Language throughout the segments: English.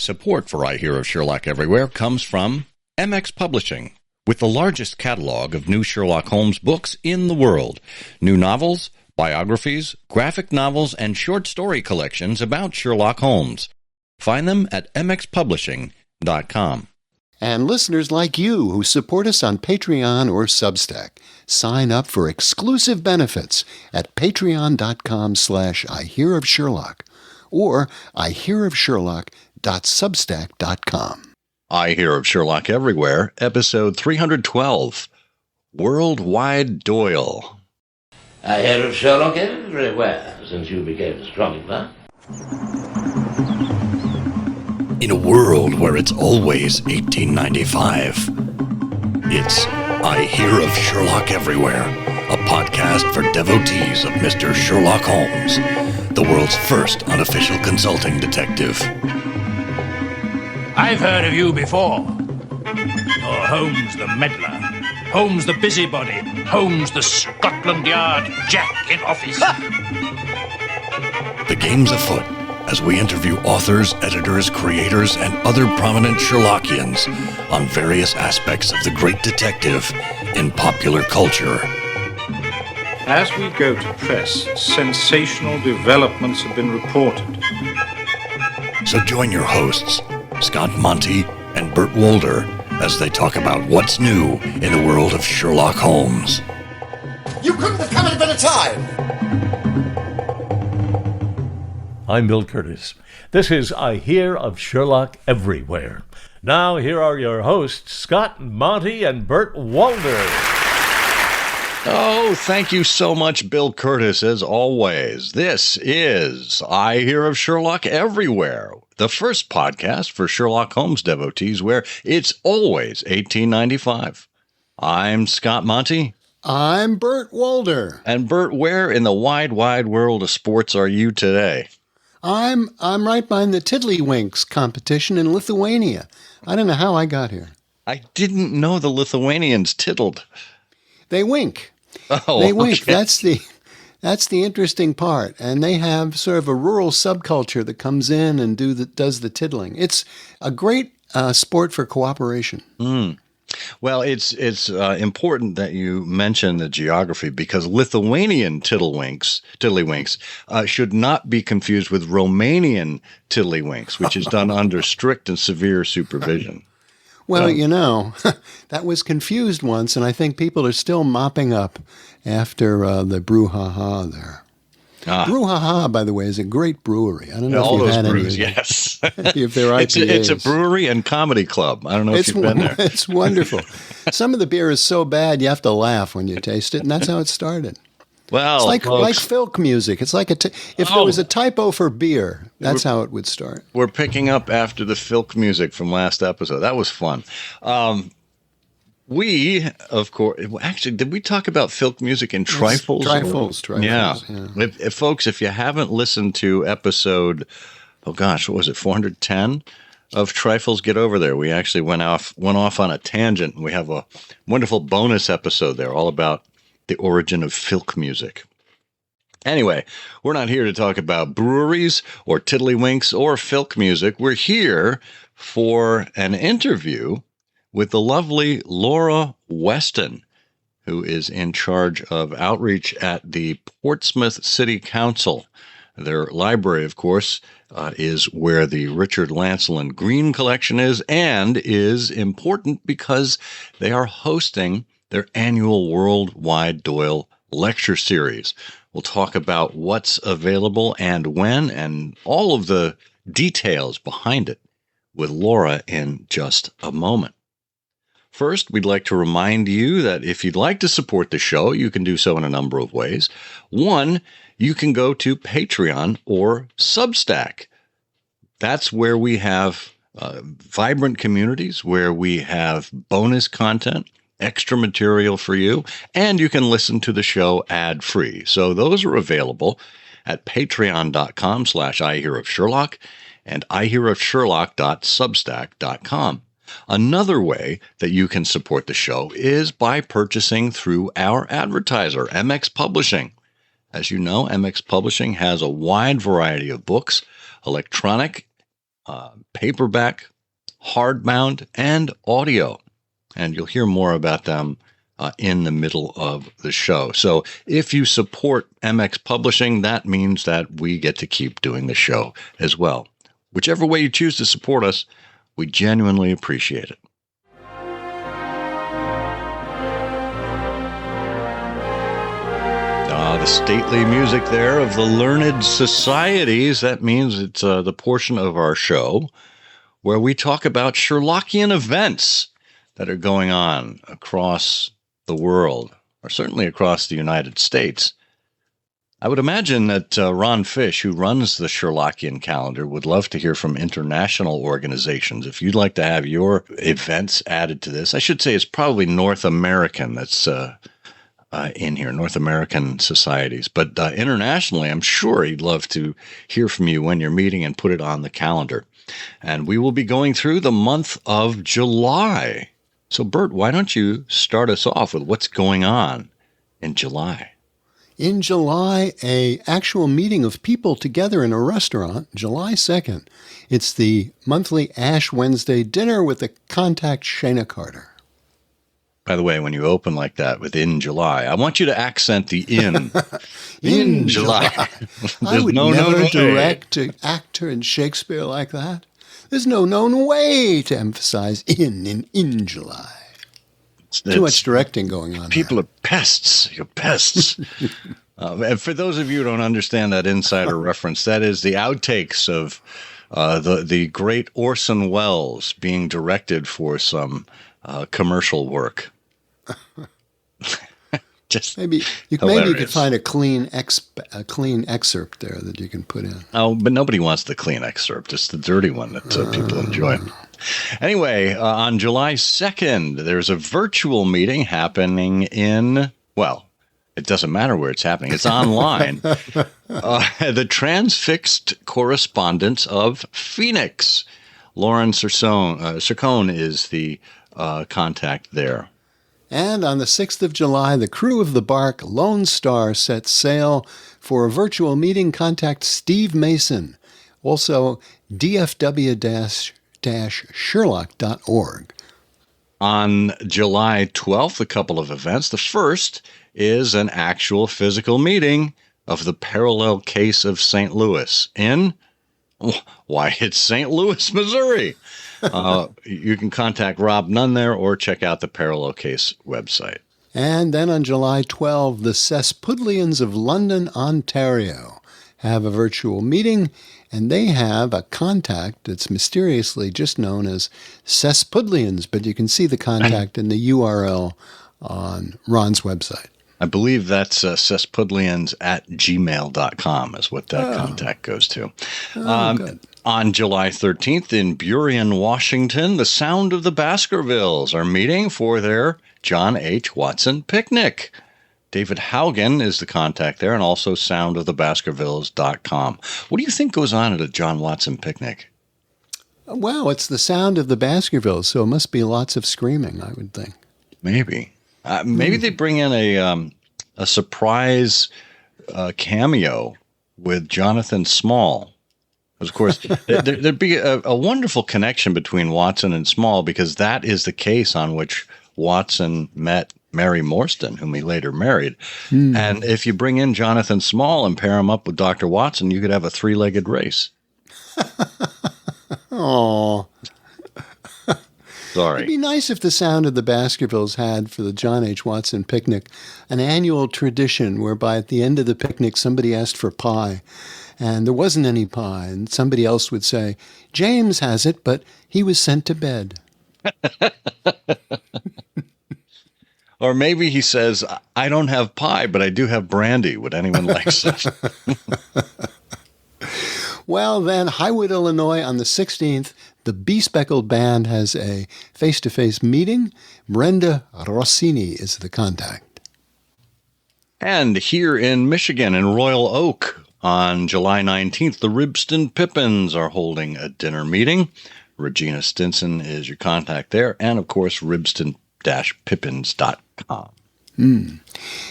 Support for I Hear of Sherlock Everywhere comes from MX Publishing, with the largest catalog of new Sherlock Holmes books in the world. New novels, biographies, graphic novels, and short story collections about Sherlock Holmes. Find them at mxpublishing.com. And listeners like you who support us on Patreon or Substack, sign up for exclusive benefits at patreon.com/IHearOfSherlock or IHearOfSherlock.substack.com. I Hear of Sherlock Everywhere, episode 312, Worldwide Doyle. I hear of Sherlock everywhere since you became astronomer. In a world where it's always 1895, it's I Hear of Sherlock Everywhere, a podcast for devotees of Mr. Sherlock Holmes, the world's first unofficial consulting detective. I've heard of you before. You're Holmes the meddler, Holmes the busybody, Holmes the Scotland Yard Jack in office. The game's afoot as we interview authors, editors, creators, and other prominent Sherlockians on various aspects of the great detective in popular culture. As we go to press, sensational developments have been reported. So join your hosts, Scott Monty and Bert Wolder, as they talk about what's new in the world of Sherlock Holmes. You couldn't have come at a better time! I'm Bill Curtis. This is I Hear of Sherlock Everywhere. Now, here are your hosts, Scott Monty and Bert Wolder. Oh, thank you so much, Bill Curtis, as always. This is I Hear of Sherlock Everywhere, the first podcast for Sherlock Holmes devotees where it's always 1895. I'm Scott Monty. I'm Bert Wolder. And Bert, where in the wide, wide world of sports are you today? I'm right behind the Tiddlywinks competition in Lithuania. I don't know how I got here. I didn't know the Lithuanians tiddled. They wink. Oh, they wink. Okay. That's the interesting part. And they have sort of a rural subculture that comes in and does the tiddling. It's a great sport for cooperation. Well, it's important that you mention the geography because Lithuanian tiddlywinks should not be confused with Romanian tiddlywinks, which is done under strict and severe supervision. Well, that was confused once, and I think people are still mopping up after the brouhaha there. Brouhaha, by the way, is a great brewery. I don't know if you've had brews, any of yes. if they're IPAs. It's a brewery and comedy club. I don't know if you've been there. It's wonderful. Some of the beer is so bad you have to laugh when you taste it, and that's how it started. Well, it's like folks, folk music. It's like if there was a typo for beer, that's how it would start. We're picking up after the filk music from last episode. That was fun. We, of course, actually, did we talk about filk music in Trifles? Trifles. Yeah. If folks, if you haven't listened to episode, what was it, 410 of Trifles, get over there. We actually went off on a tangent. We have a wonderful bonus episode there all about the origin of filk music. Anyway, we're not here to talk about breweries or tiddlywinks or filk music. We're here for an interview with the lovely Laura Weston, who is in charge of outreach at the Portsmouth City Council. Their library, of course, is where the Richard Lancelyn Green Collection is, and is important because they are hosting their annual Worldwide Doyle lecture series. We'll talk about what's available and when, and all of the details behind it with Laura in just a moment. First, we'd like to remind you that if you'd like to support the show, you can do so in a number of ways. One, you can go to Patreon or Substack. That's where we have vibrant communities, where we have bonus content, extra material for you, and you can listen to the show ad-free. So those are available at patreon.com/IHearOfSherlock and IHearOfSherlock.substack.com. Another way that you can support the show is by purchasing through our advertiser, MX Publishing. As you know, MX Publishing has a wide variety of books, electronic paperback, hardbound, and audio. And you'll hear more about them in the middle of the show. So if you support MX Publishing, that means that we get to keep doing the show as well. Whichever way you choose to support us, we genuinely appreciate it. The stately music there of the learned societies. That means it's the portion of our show where we talk about Sherlockian events that are going on across the world, or certainly across the United States. I would imagine that Ron Fish, who runs the Sherlockian calendar, would love to hear from international organizations. If you'd like to have your events added to this, I should say it's probably North American that's in here, North American societies. But internationally, I'm sure he'd love to hear from you when you're meeting and put it on the calendar. And we will be going through the month of July. So, Bert, why don't you start us off with what's going on in July? In July, a actual meeting of people together in a restaurant, July 2nd. It's the monthly Ash Wednesday dinner with the contact Shayna Carter. By the way, when you open like that with "in July," I want you to accent the "in." In July. I would never direct an actor in Shakespeare like that. There's no known way to emphasize in July. Too much directing going on. People are pests. You're pests. And for those of you who don't understand that insider reference, that is the outtakes of the great Orson Welles being directed for some commercial work. Just maybe you could find a clean excerpt there that you can put in. Oh, but nobody wants the clean excerpt. It's the dirty one that people enjoy. Anyway, on July 2nd, there's a virtual meeting happening in, well, it doesn't matter where it's happening. It's online. The Transfixed Correspondence of Phoenix. Lauren Sircone is the contact there. And on the 6th of July, the crew of the bark Lone Star sets sail for a virtual meeting. Contact Steve Mason, also dfw-sherlock.org. On July 12th, a couple of events. The first is an actual physical meeting of the parallel case of St. Louis in, why, it's St. Louis, Missouri. You can contact Rob Nunn there or check out the Parallel Case website. And then on July 12, the Sespudlians of London, Ontario have a virtual meeting, and they have a contact that's mysteriously just known as Sespudlians, but you can see the contact in the URL on Ron's website. I believe that's sespudlians@gmail.com is what that contact goes to. Good. On July 13th in Burien, Washington, the Sound of the Baskervilles are meeting for their John H. Watson picnic. David Haugen is the contact there, and also soundofthebaskervilles.com. What do you think goes on at a John Watson picnic? Well, it's the Sound of the Baskervilles, so it must be lots of screaming, I would think. Maybe. Maybe they bring in a surprise cameo with Jonathan Small. Of course, there'd be a wonderful connection between Watson and Small, because that is the case on which Watson met Mary Morstan, whom he later married. And if you bring in Jonathan Small and pair him up with Dr. Watson, you could have a three-legged race. Oh. Sorry. It'd be nice if the Sound of the Baskervilles had, for the John H. Watson picnic, an annual tradition whereby at the end of the picnic somebody asked for pie, and there wasn't any pie, and somebody else would say, James has it, but he was sent to bed. Or maybe he says, I don't have pie, but I do have brandy. Would anyone like some? Well, then, Highwood, Illinois, on the 16th, the Bespeckled Band has a face-to-face meeting. Brenda Rossini is the contact. And here in Michigan, in Royal Oak, on July 19th, the Ribston Pippins are holding a dinner meeting. Regina Stinson is your contact there. And, of course, ribston-pippins.com.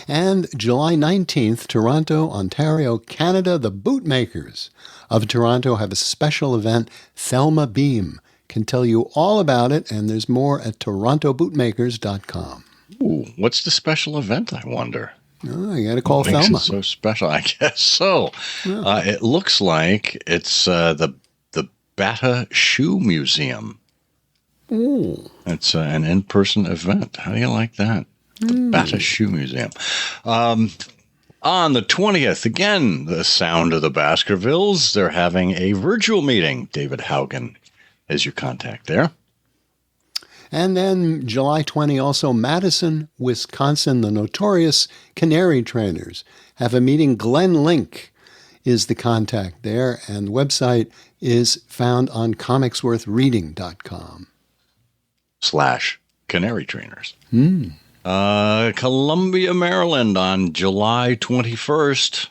And July 19th, Toronto, Ontario, Canada, the Bootmakers of Toronto have a special event. Thelma Beam can tell you all about it, and there's more at torontobootmakers.com. Ooh, what's the special event, I wonder? Oh, you got to call What makes Thelma. it so special, I guess so. Yeah. It looks like it's the Bata Shoe Museum. Ooh. It's an in-person event. How do you like that? The Bata Shoe Museum. On the 20th, again, the Sound of the Baskervilles. They're having a virtual meeting. David Haugen is your contact there. And then July 20, also Madison, Wisconsin, the notorious Canary Trainers have a meeting. Glenn Link is the contact there, and the website is found on comicsworthreading.com. /Canary Trainers. Columbia, Maryland on July 21st.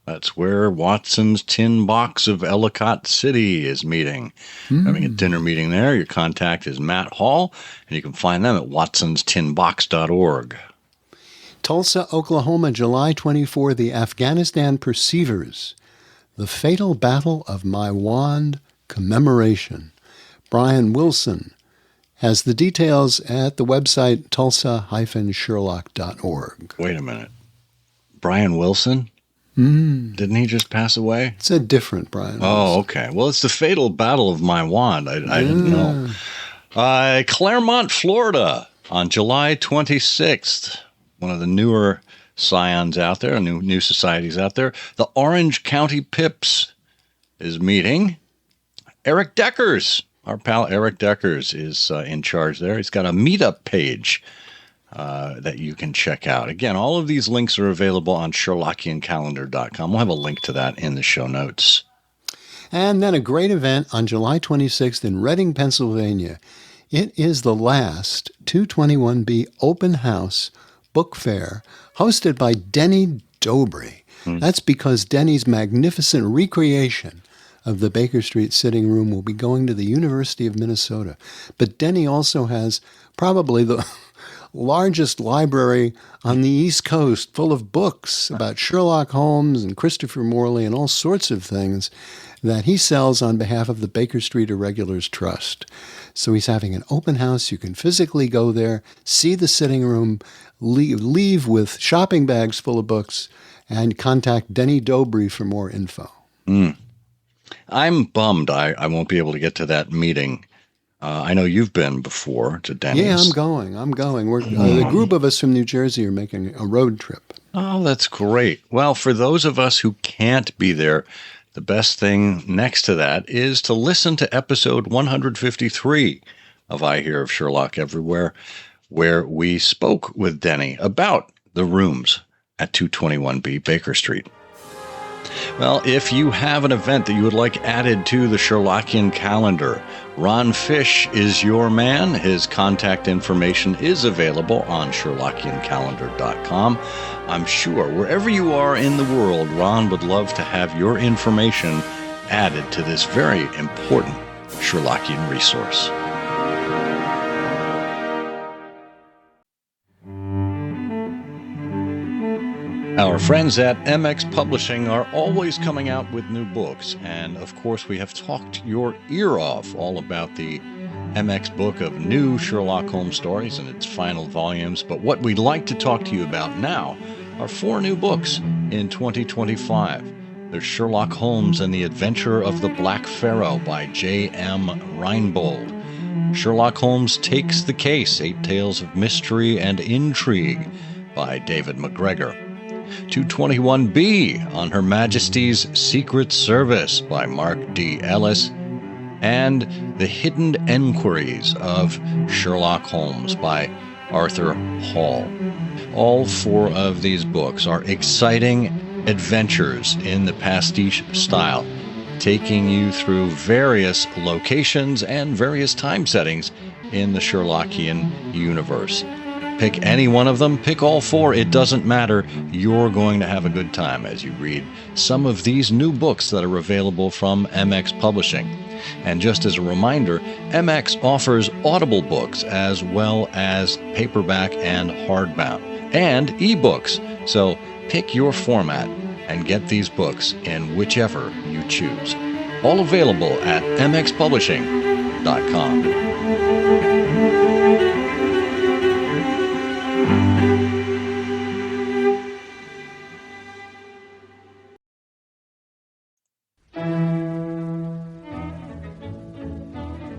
That's where Watson's Tin Box of Ellicott City is meeting. Having a dinner meeting there. Your contact is Matt Hall, and you can find them at watsonstinbox.org. Tulsa, Oklahoma, July 24, the Afghanistan Perceivers, the Fatal Battle of My Wand Commemoration. Brian Wilson has the details at the website tulsa-sherlock.org. Wait a minute. Brian Wilson? Didn't he just pass away? It's a different Brian Wilson. Oh, okay. Well, it's the Fatal Battle of My Wand. I didn't know. Claremont, Florida on July 26th. One of the newer scions out there, new societies out there. The Orange County Pips is meeting. Eric Deckers, our pal Eric Deckers, is in charge there. He's got a meetup page that you can check out. Again, all of these links are available on SherlockianCalendar.com. We'll have a link to that in the show notes. And then a great event on July 26th in Reading, Pennsylvania. It is the last 221B Open House Book Fair hosted by Denny Dobry. That's because Denny's magnificent recreation of the Baker Street sitting room will be going to the University of Minnesota. But Denny also has probably the largest library on the East Coast, full of books about Sherlock Holmes and Christopher Morley and all sorts of things that he sells on behalf of the Baker Street Irregulars Trust. So he's having an open house. You can physically go there, see the sitting room, leave with shopping bags full of books, and contact Denny Dobry for more info. I'm bummed I won't be able to get to that meeting. I know you've been before to Denny's. Yeah, I'm going. We're the group of us from New Jersey are making a road trip. Oh, that's great. Well, for those of us who can't be there, the best thing next to that is to listen to episode 153 of I Hear of Sherlock Everywhere, where we spoke with Denny about the rooms at 221B Baker Street. Well, if you have an event that you would like added to the Sherlockian calendar, Ron Fish is your man. His contact information is available on SherlockianCalendar.com. I'm sure wherever you are in the world, Ron would love to have your information added to this very important Sherlockian resource. Our friends at MX Publishing are always coming out with new books, and of course we have talked your ear off all about the MX book of new Sherlock Holmes stories and its final volumes, but what we'd like to talk to you about now are 4 new books in 2025. There's Sherlock Holmes and the Adventure of the Black Pharaoh by J.M. Reinbold. Sherlock Holmes Takes the Case, 8 Tales of Mystery and Intrigue by David McGregor. 221B on Her Majesty's Secret Service by Mark D. Ellis, and The Hidden Enquiries of Sherlock Holmes by Arthur Hall. All 4 of these books are exciting adventures in the pastiche style, taking you through various locations and various time settings in the Sherlockian universe. Pick any one of them, pick all 4, it doesn't matter. You're going to have a good time as you read some of these new books that are available from MX Publishing. And just as a reminder, MX offers Audible books as well as paperback and hardbound. and ebooks. So pick your format and get these books in whichever you choose. All available at mxpublishing.com.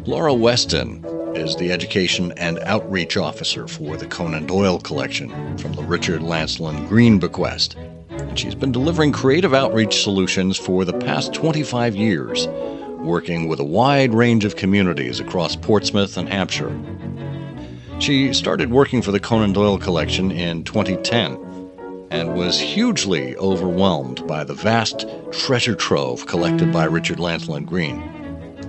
Laura Weston is the Education and Outreach Officer for the Conan Doyle Collection from the Richard Lancelyn Green bequest. And she's been delivering creative outreach solutions for the past 25 years, working with a wide range of communities across Portsmouth and Hampshire. She started working for the Conan Doyle Collection in 2010 and was hugely overwhelmed by the vast treasure trove collected by Richard Lancelyn Green.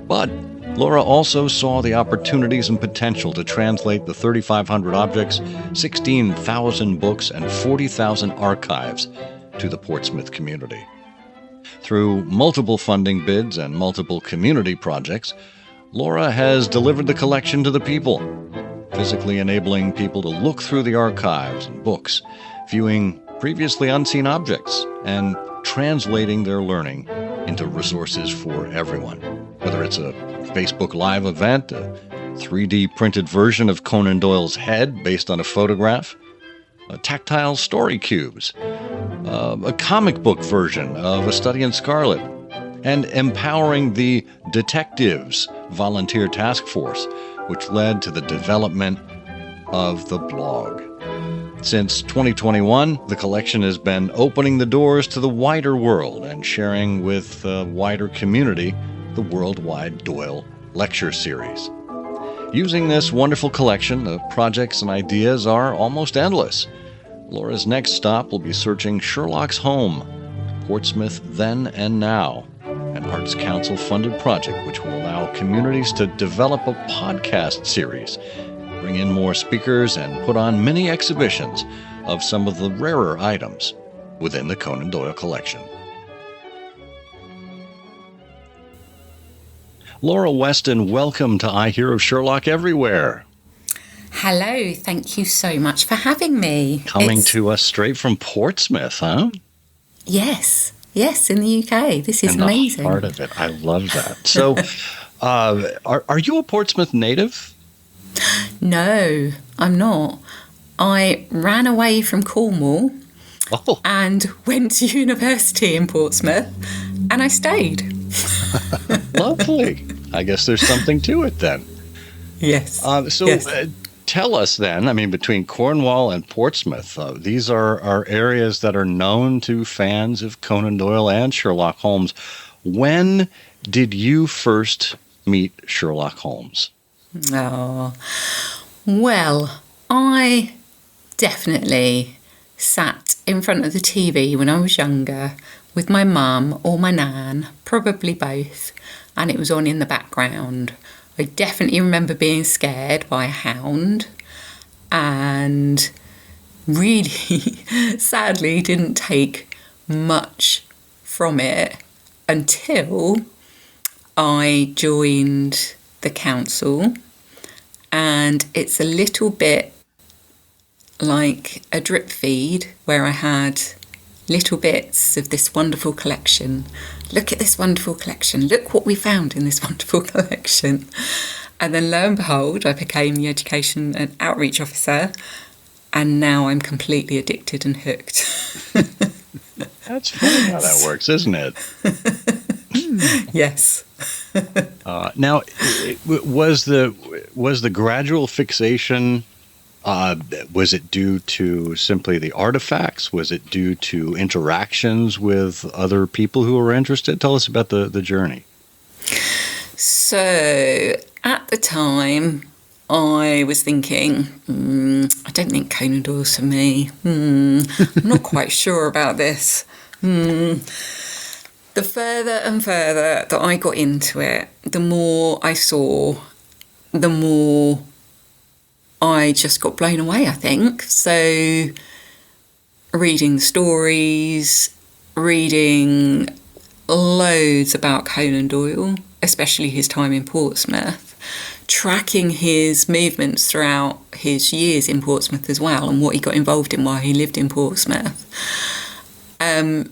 But Laura also saw the opportunities and potential to translate the 3,500 objects, 16,000 books, and 40,000 archives to the Portsmouth community. Through multiple funding bids and multiple community projects, Laura has delivered the collection to the people, physically enabling people to look through the archives and books, viewing previously unseen objects, and translating their learning into resources for everyone. Whether it's a Facebook Live event, a 3D printed version of Conan Doyle's head based on a photograph, tactile story cubes, a comic book version of A Study in Scarlet, and empowering the Detectives Volunteer Task Force, which led to the development of the blog. Since 2021, the collection has been opening the doors to the wider world and sharing with a wider community the Worldwide Doyle lecture series. Using this wonderful collection, the projects and ideas are almost endless. Laura's next stop will be searching Sherlock's home, Portsmouth Then and Now, an Arts Council-funded project which will allow communities to develop a podcast series, bring in more speakers, and put on mini exhibitions of some of the rarer items within the Conan Doyle collection. Laura Weston, welcome to I Hear of Sherlock Everywhere. Hello, thank you so much for having me. Coming to us straight from Portsmouth, huh? Yes, in the UK. This is amazing. The heart of it. I love that. So, are you a Portsmouth native? No, I'm not. I ran away from Cornwall and went to university in Portsmouth, and I stayed. Lovely. I guess there's something to it then. Yes. Tell us then, I mean, between Cornwall and Portsmouth, these are areas that are known to fans of Conan Doyle and Sherlock Holmes. When did you first meet Sherlock Holmes? Oh, well, I definitely sat in front of the TV when I was younger with my mum or my nan, probably both, and it was on in the background. I definitely remember being scared by a hound and really, sadly, didn't take much from it until I joined the council, and it's a little bit like a drip feed where I had little bits of this wonderful collection. Look at this wonderful collection. Look what we found in this wonderful collection. And then lo and behold, I became the Education and Outreach Officer, and now I'm completely addicted and hooked. That's funny how that works, isn't it? Yes. Now, was the gradual fixation, was it due to simply the artifacts? Was it due to interactions with other people who were interested? Tell us about the journey. So, at the time, I was thinking, I don't think Conan Doyle's for me. I'm not quite sure about this. The further and further that I got into it, the more I saw, the more I just got blown away, I think. So, reading the stories, reading loads about Conan Doyle, especially his time in Portsmouth, tracking his movements throughout his years in Portsmouth as well, and what he got involved in while he lived in Portsmouth. And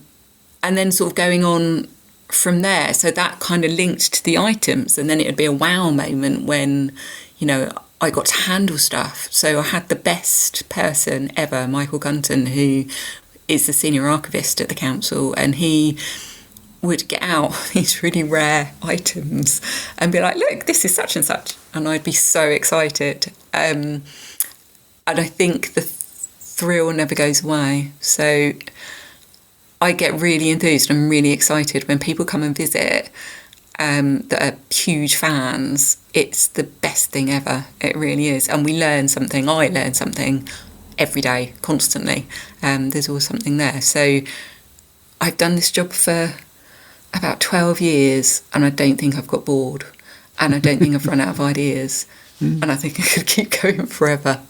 then sort of going on from there. So that kind of linked to the items, and then it would be a wow moment when, you know, I got to handle stuff. So I had the best person ever, Michael Gunton, who is the senior archivist at the council, and he would get out these really rare items and be like, look, this is such and such. And I'd be so excited. And I think the thrill never goes away. So I get really enthused and really excited when people come and visit that are huge fans. It's the best thing ever. It really is. And we learn something. I learn something every day, constantly. There's always something there. So I've done this job for about 12 years, and I don't think I've got bored, and I don't think I've run out of ideas, and I think I could keep going forever.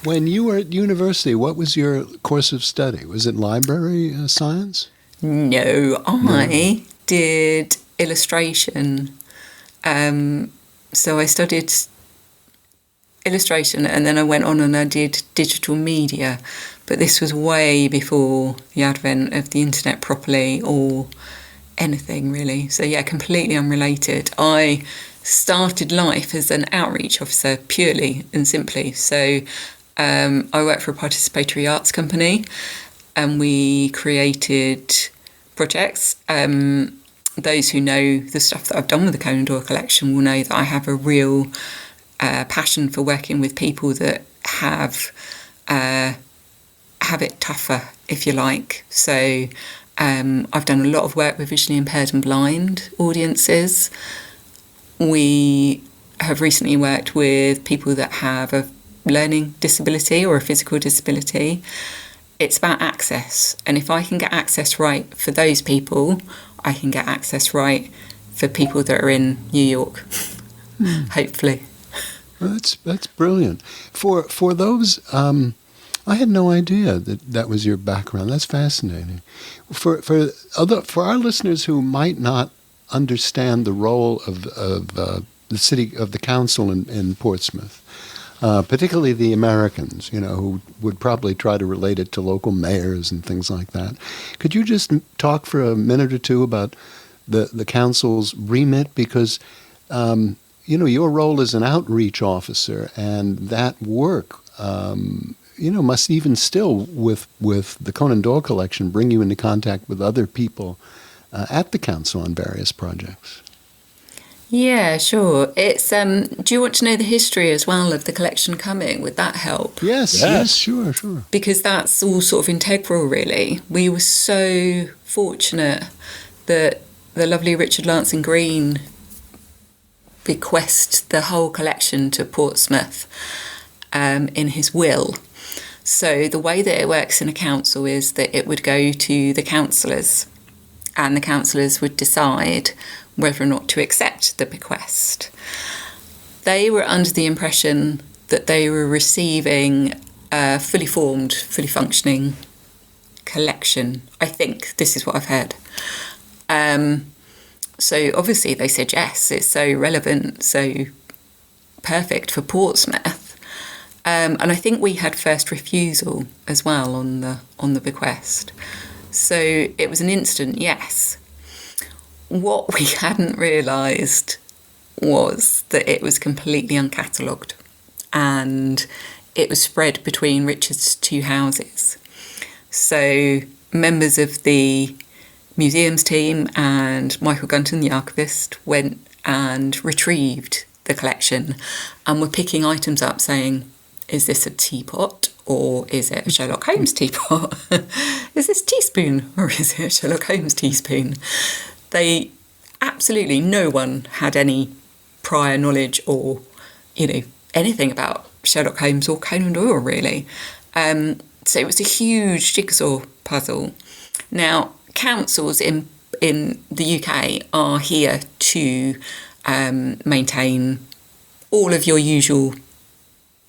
When you were at university, what was your course of study? Was it library science? No, I did illustration. So I studied illustration, and then I went on and I did digital media. But this was way before the advent of the internet properly or anything really. So yeah, completely unrelated. I started life as an outreach officer purely and simply. So I worked for a participatory arts company, and we created projects. Those who know the stuff that I've done with the Conan Doyle Collection will know that I have a real passion for working with people that have it tougher, if you like. So I've done a lot of work with visually impaired and blind audiences. We have recently worked with people that have a learning disability or a physical disability. It's about access, and if I can get access right for those people, I can get access right for people that are in New York, hopefully. Well, that's brilliant. For those, I had no idea that was your background. That's fascinating. For our listeners who might not understand the role of the council in Portsmouth, particularly the Americans, you know, who would probably try to relate it to local mayors and things like that. Could you just talk for a minute or two about the council's remit? Because you know, your role as an outreach officer, and that work, you know, must even still with the Conan Doyle Collection bring you into contact with other people at the council on various projects. Yeah, sure. It's do you want to know the history as well of the collection coming? Would that help? Yes, sure. Because that's all sort of integral, really. We were so fortunate that the lovely Richard Lancelyn Green bequest the whole collection to Portsmouth in his will. So the way that it works in a council is that it would go to the councillors, and the councillors would decide whether or not to accept the bequest. They were under the impression that they were receiving a fully formed, fully functioning collection. I think this is what I've heard. So obviously they said yes, it's so relevant, so perfect for Portsmouth. And I think we had first refusal as well on the bequest. So it was an instant yes. What we hadn't realised was that it was completely uncatalogued, and it was spread between Richard's two houses. So members of the museums team and Michael Gunton, the archivist, went and retrieved the collection and were picking items up saying, is this a teapot or is it a Sherlock Holmes teapot? Is this a teaspoon or is it a Sherlock Holmes teaspoon? They absolutely, no one had any prior knowledge or, you know, anything about Sherlock Holmes or Conan Doyle, really. So it was a huge jigsaw puzzle. Now, councils in the UK are here to maintain all of your usual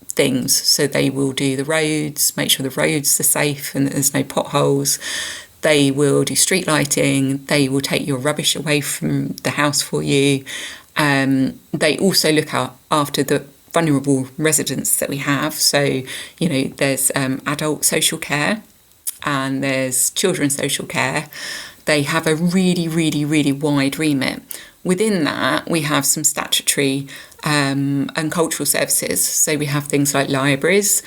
things. So they will do the roads, make sure the roads are safe and that there's no potholes. They will do street lighting. They will take your rubbish away from the house for you. They also look after the vulnerable residents that we have. So, there's adult social care and there's children's social care. They have a really, really, really wide remit. Within that, we have some statutory and cultural services. So we have things like libraries,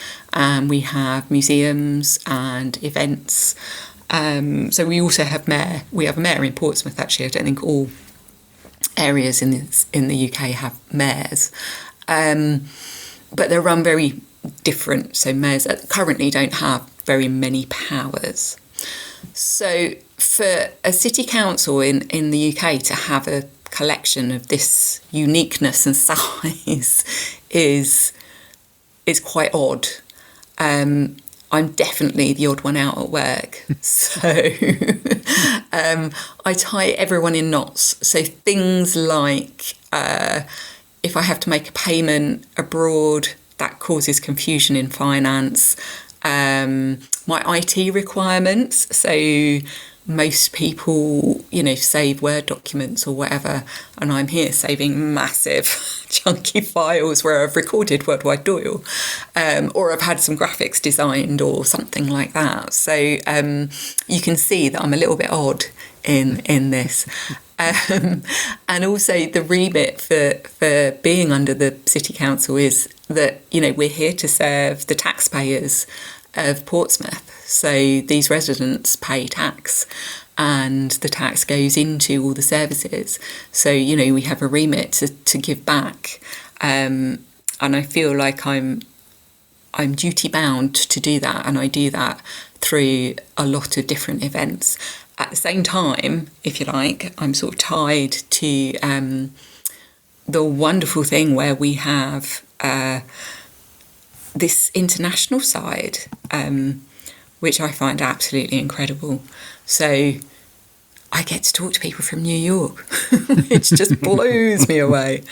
we have museums and events. So we also have we have a mayor in Portsmouth, actually. I don't think all areas in the UK have mayors. But they're run very different. So mayors currently don't have very many powers. So for a city council in the UK to have a collection of this uniqueness and size is quite odd. I'm definitely the odd one out at work. So I tie everyone in knots. So things like if I have to make a payment abroad, that causes confusion in finance. My IT requirements, so most people, save Word documents or whatever, and I'm here saving massive chunky files where I've recorded Worldwide Doyle, or I've had some graphics designed or something like that. So you can see that I'm a little bit odd in this. And also the remit for being under the City Council is that, we're here to serve the taxpayers of Portsmouth. So these residents pay tax and the tax goes into all the services. So, we have a remit to give back. And I feel like I'm duty bound to do that. And I do that through a lot of different events. At the same time, if you like, I'm sort of tied to the wonderful thing where we have this international side, which I find absolutely incredible. So I get to talk to people from New York, which just blows me away.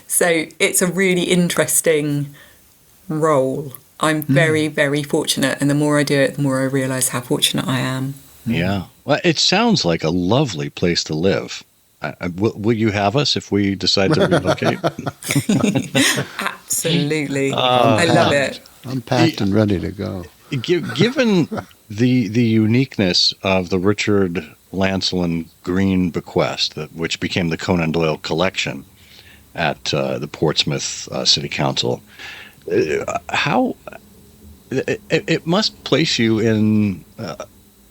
So it's a really interesting role. I'm very, very fortunate. And the more I do it, the more I realise how fortunate I am. Yeah. Well, it sounds like a lovely place to live. Will you have us if we decide to relocate? Absolutely. I love it. I'm packed and ready to go. Given the uniqueness of the Richard Lancelyn Green bequest, which became the Conan Doyle Collection at the Portsmouth City Council, how it must place you in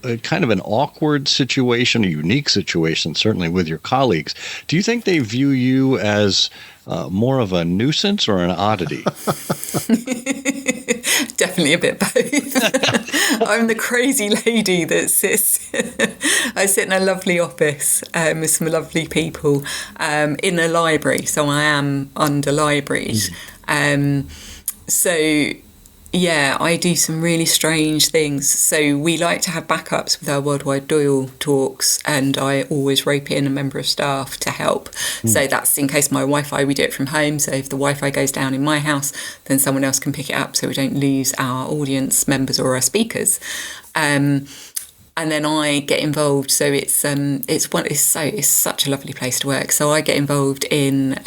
a kind of an awkward situation, a unique situation, certainly with your colleagues. Do you think they view you as more of a nuisance or an oddity? Definitely a bit both. I'm the crazy lady that sits. I sit in a lovely office with some lovely people in a library. So I am under libraries. So yeah, I do some really strange things. So we like to have backups with our Worldwide Doyle talks, and I always rope in a member of staff to help. So that's in case my Wi-Fi, we do it from home. So if the Wi-Fi goes down in my house, then someone else can pick it up so we don't lose our audience members or our speakers. And then I get involved. So it's such a lovely place to work. So I get involved in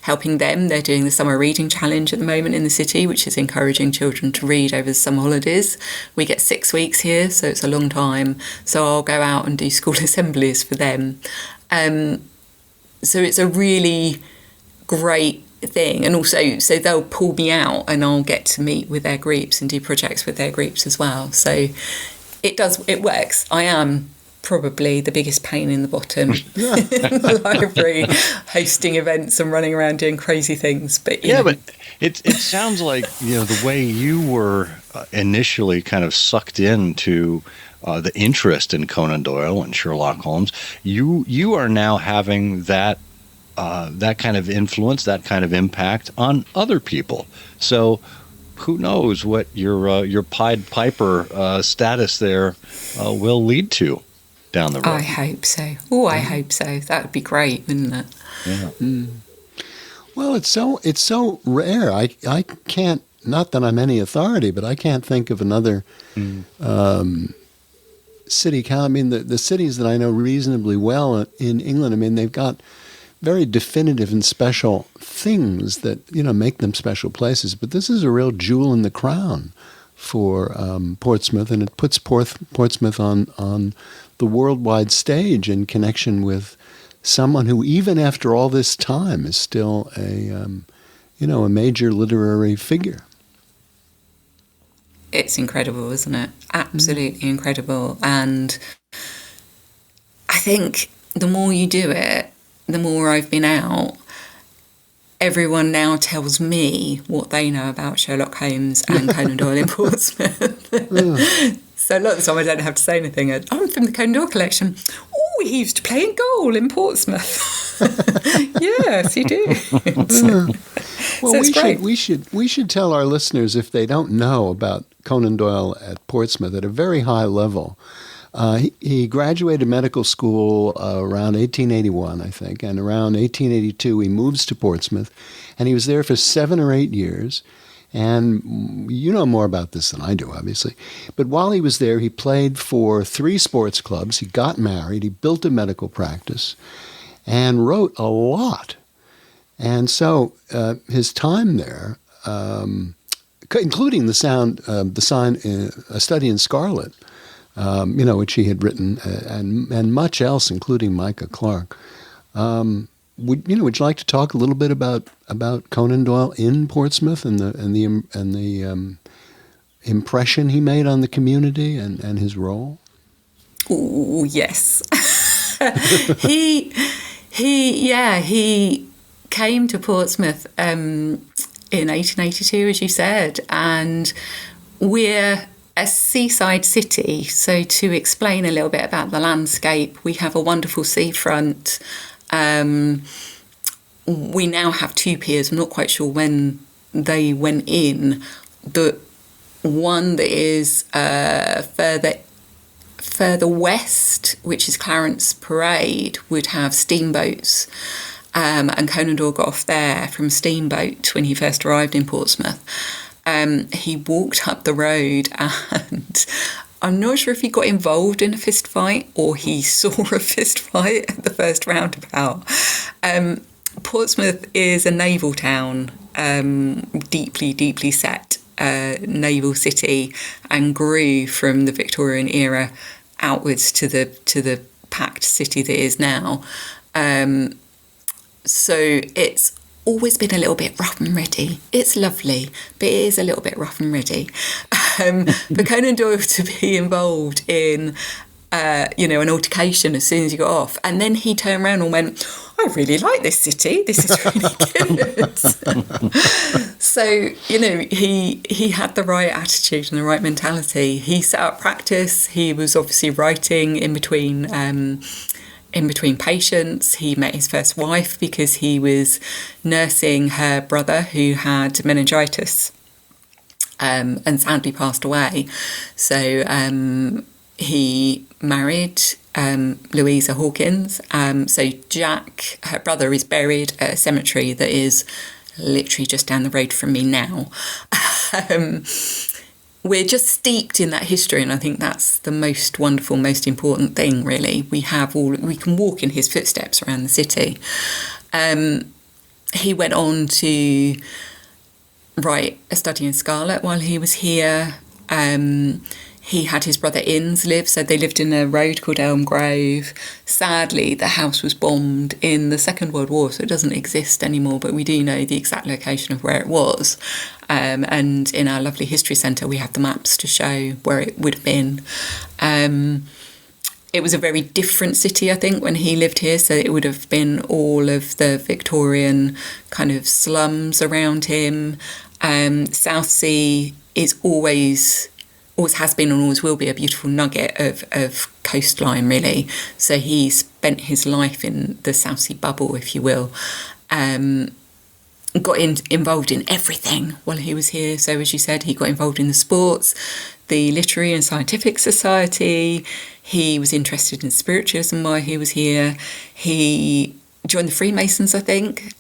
helping them. They're doing the summer reading challenge at the moment in the city, which is encouraging children to read over the summer holidays. We get 6 weeks here, so it's a long time. So I'll go out and do school assemblies for them. So it's a really great thing. And also, so they'll pull me out and I'll get to meet with their groups and do projects with their groups as well. So it works. I am probably the biggest pain in the bottom in the library, hosting events and running around doing crazy things. But but it sounds like the way you were initially kind of sucked into the interest in Conan Doyle and Sherlock Holmes. You are now having that kind of influence, that kind of impact on other people. So who knows what your Pied Piper status there will lead to down the road. I hope so. Oh, I hope so. That would be great, wouldn't it? Yeah. Well, it's so rare. I can't, not that I'm any authority, but I can't think of another city council. I mean, the cities that I know reasonably well in England, I mean, they've got very definitive and special things that, make them special places. But this is a real jewel in the crown for Portsmouth, and it puts Portsmouth on the worldwide stage in connection with someone who, even after all this time, is still a major literary figure. It's incredible, isn't it? Absolutely incredible. And I think the more you do it, the more I've been out, everyone now tells me what they know about Sherlock Holmes and Conan Doyle in Portsmouth. So a lot of the time I don't have to say anything. I'm from the Conan Doyle Collection. Oh, he used to play in goal in Portsmouth. Yes, he did. Well, so we should tell our listeners, if they don't know about Conan Doyle at Portsmouth at a very high level. He graduated medical school around 1881, I think, and around 1882 he moves to Portsmouth, and he was there for 7 or 8 years. And you know more about this than I do, obviously. But while he was there, he played for 3 sports clubs. He got married. He built a medical practice and wrote a lot. And so his time there, including A Study in Scarlet, which he had written, and much else, including Micah Clarke. Would you like to talk a little bit about Conan Doyle in Portsmouth and the impression he made on the community and his role? Oh, yes. He came to Portsmouth in 1882, as you said, and we're a seaside city. So to explain a little bit about the landscape, we have a wonderful seafront. We now have 2 piers. I'm not quite sure when they went in. The one that is further west, which is Clarence Parade, would have steamboats. And Conan Doyle got off there from a steamboat when he first arrived in Portsmouth. He walked up the road, and I'm not sure if he got involved in a fist fight or he saw a fist fight at the first roundabout. Portsmouth is a naval town, deeply, deeply set naval city, and grew from the Victorian era outwards to the packed city that is now. So it's always been a little bit rough and ready. It's lovely, but it is a little bit rough and ready. For Conan Doyle to be involved in, an altercation as soon as he got off, and then he turned around and went, I really like this city. This is really good. So, he had the right attitude and the right mentality. He set up practice. He was obviously writing in between patients. He met his first wife because he was nursing her brother who had meningitis and sadly passed away. So he married Louisa Hawkins. So Jack, her brother, is buried at a cemetery that is literally just down the road from me now. We're just steeped in that history, and I think that's the most wonderful, most important thing, really. We can walk in his footsteps around the city. He went on to write A Study in Scarlet while he was here. He had his brother Innes live, so they lived in a road called Elm Grove. Sadly, the house was bombed in the Second World War, so it doesn't exist anymore, but we do know the exact location of where it was. And in our lovely history centre, we have the maps to show where it would have been. It was a very different city, I think, when he lived here, so it would have been all of the Victorian kind of slums around him. Southsea is always has been and always will be a beautiful nugget of coastline, really. So he spent his life in the Southsea bubble, if you will. Got involved in everything while he was here. So as you said, he got involved in the sports, the Literary and Scientific Society. He was interested in spiritualism while he was here. He joined the Freemasons, I think.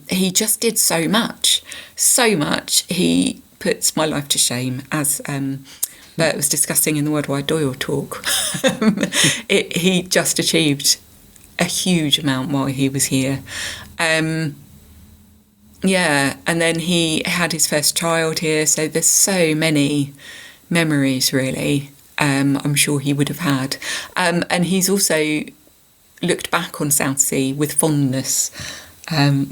He just did so much. He puts my life to shame, as Bert was discussing in the Worldwide Doyle talk. He just achieved a huge amount while he was here. Yeah, and then he had his first child here, so there's so many memories, really, I'm sure he would have had. And he's also looked back on Southsea with fondness,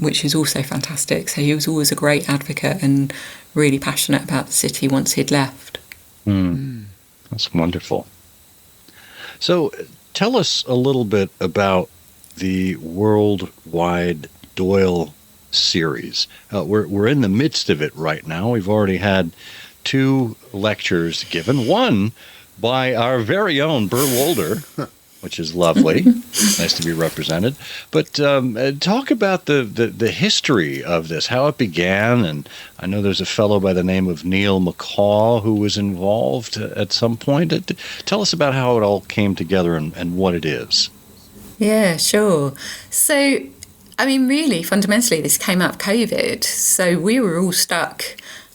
which is also fantastic. So he was always a great advocate and really passionate about the city once he'd left. That's wonderful. So tell us a little bit about the Worldwide Doyle series. We're in the midst of it right now. We've already had 2 lectures given, one by our very own Bert Wolder, which is lovely. Nice to be represented. But talk about the history of this, how it began. And I know there's a fellow by the name of Neil McCaw who was involved at some point. Tell us about how it all came together and what it is. Yeah, sure. So, I mean, really, fundamentally, this came out of COVID. So we were all stuck,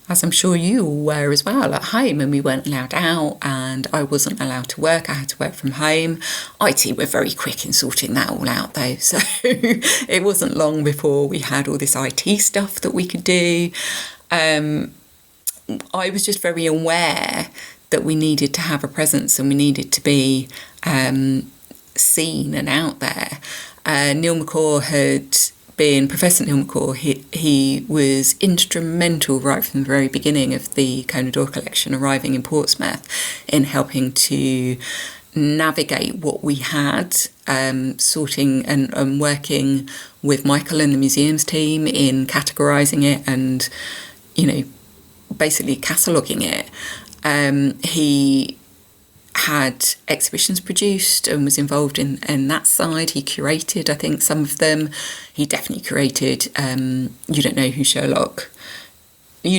as I'm sure you all were as well, at home, and we weren't allowed out, and I wasn't allowed to work. I had to work from home. IT were very quick in sorting that all out, though. So it wasn't long before we had all this IT stuff that we could do. I was just very aware that we needed to have a presence and we needed to be seen and out there. Neil McCaw had been, Professor Neil McCaw, he was instrumental right from the very beginning of the Conan Doyle Collection arriving in Portsmouth in helping to navigate what we had, sorting and working with Michael and the museums team in categorising it and, basically cataloguing it. He had exhibitions produced and was involved in that side. He curated, I think, some of them. He definitely curated You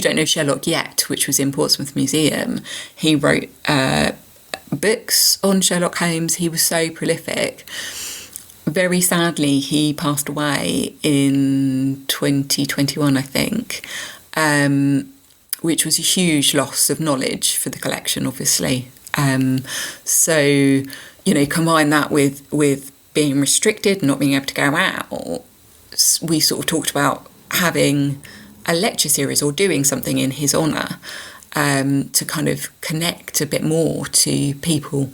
Don't Know Sherlock Yet, which was in Portsmouth Museum. He wrote books on Sherlock Holmes. He was so prolific. Very sadly, he passed away in 2021, I think, which was a huge loss of knowledge for the collection, obviously. So, combine that with being restricted, not being able to go out, we sort of talked about having a lecture series or doing something in his honour to kind of connect a bit more to people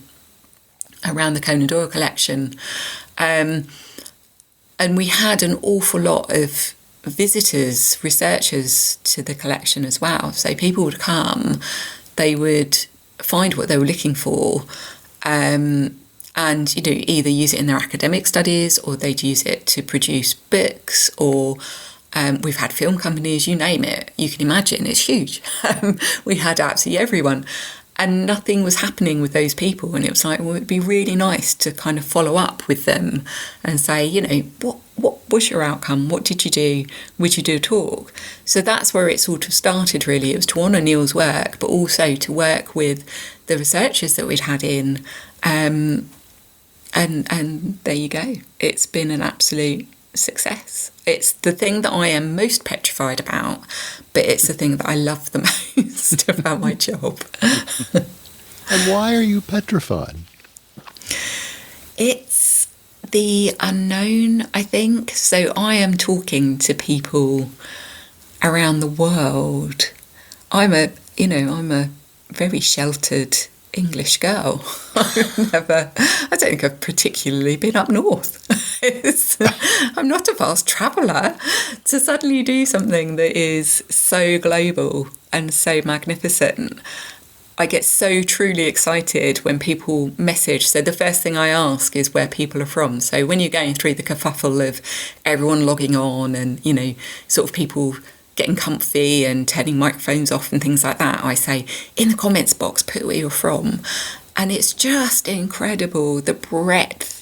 around the Conan Doyle collection. And we had an awful lot of visitors, researchers to the collection as well. So people would come, they would find what they were looking for, and either use it in their academic studies or they'd use it to produce books, or we've had film companies, you name it, you can imagine, it's huge. We had absolutely everyone, and nothing was happening with those people, and it was like, well, it'd be really nice to kind of follow up with them and say, what was your outcome? What did you do? Would you do a talk? So that's where it sort of started, really. It was to honour Neil's work, but also to work with the researchers that we'd had in. And there you go. It's been an absolute success. It's the thing that I am most petrified about, but it's the thing that I love the most about my job. And why are you petrified? It's the unknown, I think. So I am talking to people around the world. I'm a very sheltered English girl. I don't think I've particularly been up north. I'm not a fast traveller. To suddenly do something that is so global and so magnificent, I get so truly excited when people message. So the first thing I ask is where people are from. So when you're going through the kerfuffle of everyone logging on and, sort of people getting comfy and turning microphones off and things like that, I say, in the comments box, put where you're from. And it's just incredible, the breadth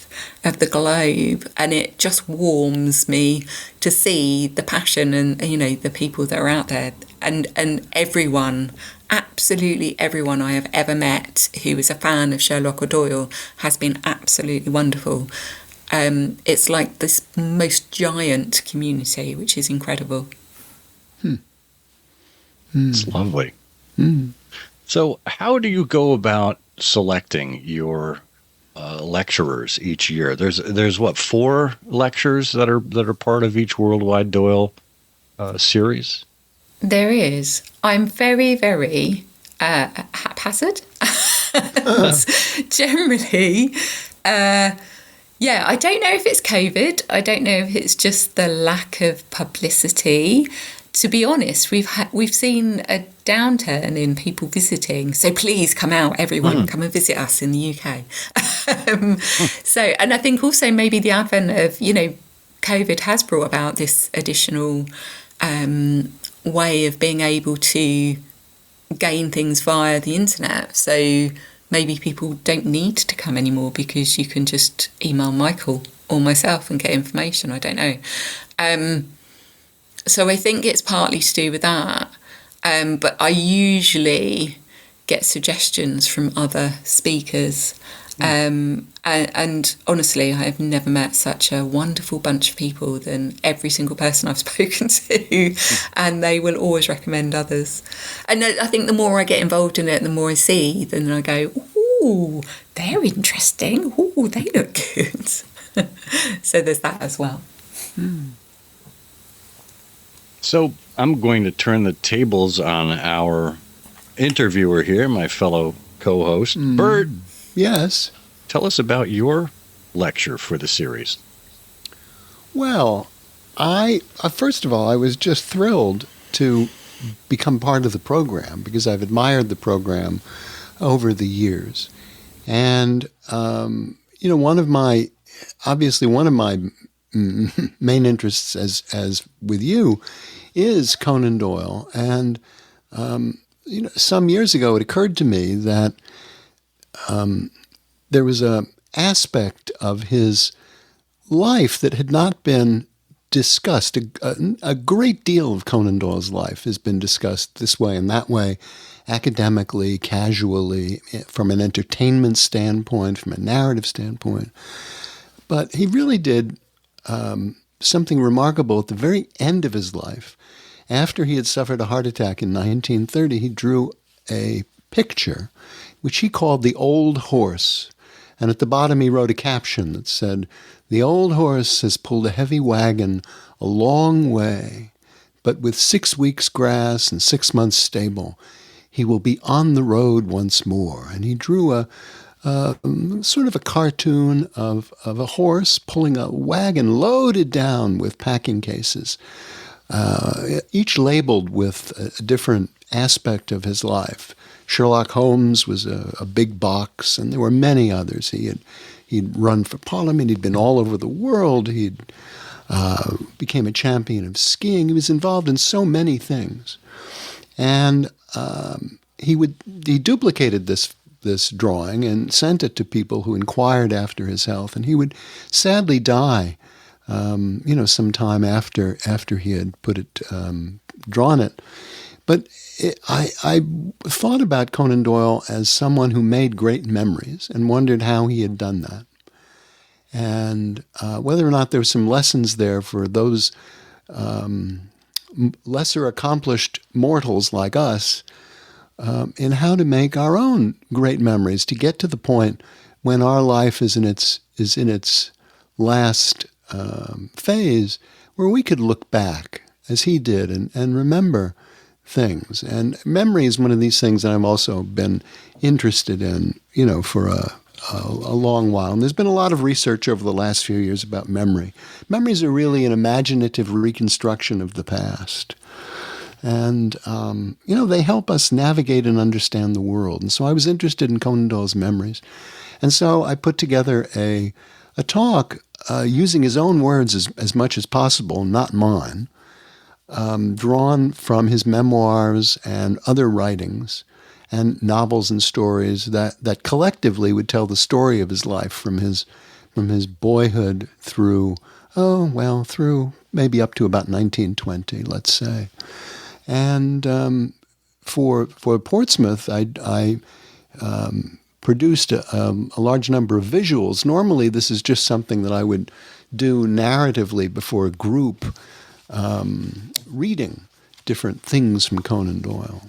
of the globe, and it just warms me to see the passion and, the people that are out there. And everyone, absolutely everyone I have ever met who is a fan of Sherlock or Doyle has been absolutely wonderful. It's like this most giant community, which is incredible. It's lovely. So how do you go about selecting your lecturers each year. There's what, 4 lectures that are part of each Worldwide Doyle series? There is. I'm very, very haphazard. Generally, I don't know if it's COVID. I don't know if it's just the lack of publicity. To be honest, we've seen a downturn in people visiting. So please come out, everyone, come and visit us in the UK. And I think also maybe the advent of, COVID has brought about this additional way of being able to gain things via the internet. So maybe people don't need to come anymore because you can just email Michael or myself and get information. I don't know. So I think it's partly to do with that. But I usually get suggestions from other speakers. And honestly, I have never met such a wonderful bunch of people than every single person I've spoken to. And they will always recommend others. And I think the more I get involved in it, the more I see, then I go, ooh, they're interesting. Ooh, they look good. So there's that as well. So I'm going to turn the tables on our interviewer here, my fellow co-host, Bert. Yes. Tell us about your lecture for the series. Well, first of all, I was just thrilled to become part of the program because I've admired the program over the years. And, one of my main interests, as with you, is Conan Doyle. And, some years ago, it occurred to me that there was an aspect of his life that had not been discussed. A great deal of Conan Doyle's life has been discussed this way and that way, academically, casually, from an entertainment standpoint, from a narrative standpoint. But he really did something remarkable at the very end of his life. After he had suffered a heart attack in 1930, he drew a picture which he called The Old Horse. And at the bottom he wrote a caption that said, "The old horse has pulled a heavy wagon a long way, but with 6 weeks' grass and 6 months stable, he will be on the road once more." And he drew a sort of a cartoon of a horse pulling a wagon loaded down with packing cases, each labeled with a different aspect of his life. Sherlock Holmes was a big box, and there were many others. He'd run for Parliament. He'd been all over the world. He'd became a champion of skiing. He was involved in so many things, and he duplicated this drawing and sent it to people who inquired after his health. And he would sadly die, sometime after he had drawn it. But I thought about Conan Doyle as someone who made great memories and wondered how he had done that. And whether or not there were some lessons there for those lesser accomplished mortals like us in how to make our own great memories, to get to the point when our life is in its last phase, where we could look back, as he did, and remember things. And memory is one of these things that I've also been interested in, for a long while. And there's been a lot of research over the last few years about memory. Memories are really an imaginative reconstruction of the past. And, they help us navigate and understand the world. And so I was interested in Conan Doyle's memories. And so I put together a talk using his own words as much as possible, not mine, drawn from his memoirs and other writings and novels and stories that collectively would tell the story of his life from his boyhood through maybe up to about 1920, let's say. And for Portsmouth, I produced a large number of visuals. Normally, this is just something that I would do narratively before a group, reading different things from Conan Doyle.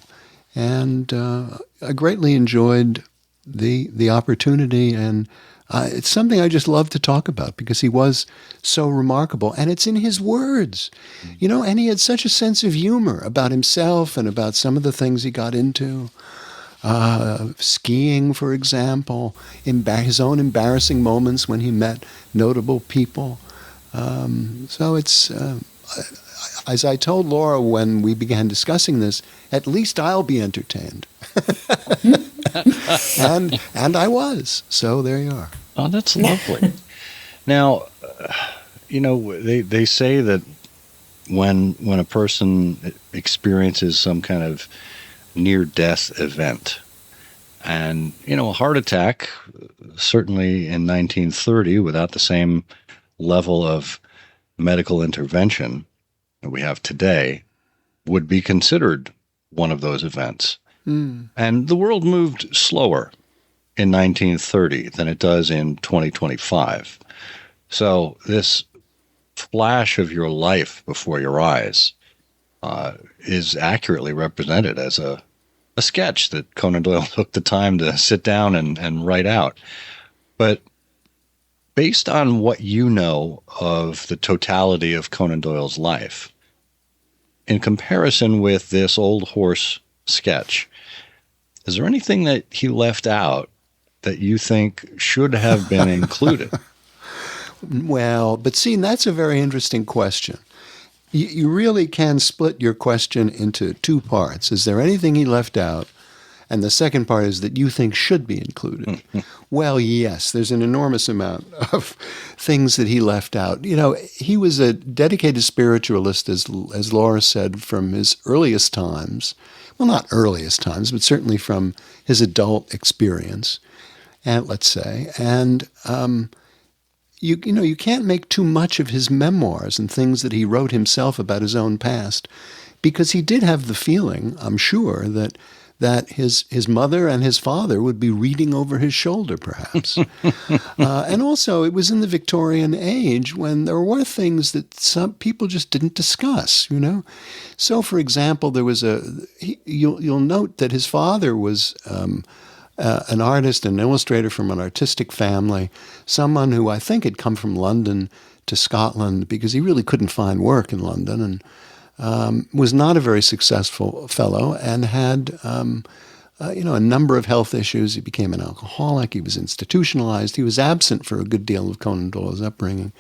And I greatly enjoyed the opportunity, and It's something I just love to talk about because he was so remarkable. And it's in his words, and he had such a sense of humor about himself and about some of the things he got into. Skiing, for example, his own embarrassing moments when he met notable people. So it's, as I told Laura when we began discussing this, at least I'll be entertained. and I was. So there you are. Oh, that's lovely. Now, they say that when a person experiences some kind of near-death event, and a heart attack, certainly in 1930, without the same level of medical intervention that we have today, would be considered one of those events. And the world moved slower in 1930 than it does in 2025. So this flash of your life before your eyes is accurately represented as a sketch that Conan Doyle took the time to sit down and write out. But based on what you know of the totality of Conan Doyle's life, in comparison with this old horse sketch, is there anything that he left out that you think should have been included? Well, but see, that's a very interesting question. You really can split your question into two parts. Is there anything he left out? And the second part is that you think should be included. Well, yes, there's an enormous amount of things that he left out. He was a dedicated spiritualist, as Laura said, from his earliest times. Well, not earliest times, but certainly from his adult experience, and let's say. And you can't make too much of his memoirs and things that he wrote himself about his own past, because he did have the feeling, I'm sure, that his mother and his father would be reading over his shoulder, perhaps. And also, it was in the Victorian age when there were things that some people just didn't discuss, So, for example, there was you'll note that his father was an artist and an illustrator from an artistic family, someone who I think had come from London to Scotland because he really couldn't find work in London, and was not a very successful fellow, and had a number of health issues. He became an alcoholic. He was institutionalized. He was absent for a good deal of Conan Doyle's upbringing.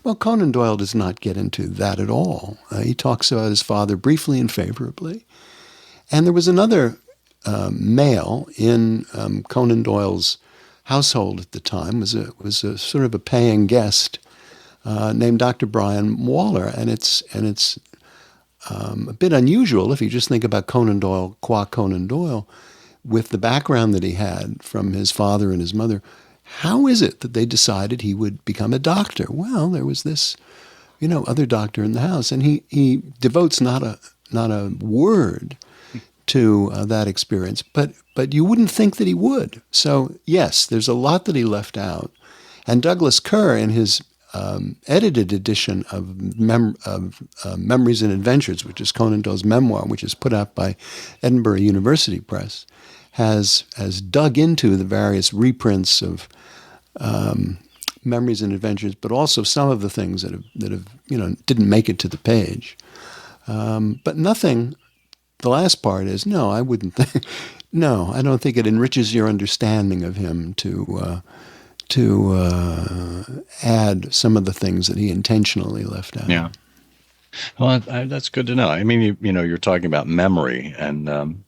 Well, Conan Doyle does not get into that at all. He talks about his father briefly and favorably. And there was another male in Conan Doyle's household at the time, was a sort of a paying guest named Dr. Brian Waller, and it's a bit unusual if you just think about Conan Doyle, qua Conan Doyle, with the background that he had from his father and his mother. How is it that they decided he would become a doctor? Well, there was this, other doctor in the house, and he devotes not a word to that experience, but you wouldn't think that he would. So yes, there's a lot that he left out, and Douglas Kerr, in his edited edition of Memories and Adventures, which is Conan Doyle's memoir, which is put out by Edinburgh University Press, has dug into the various reprints of Memories and Adventures, but also some of the things that have didn't make it to the page. But nothing. The last part is no. I wouldn't think. No, I don't think it enriches your understanding of him to add some of the things that he intentionally left out. Yeah. Well, that's good to know. I mean, you're talking about memory, and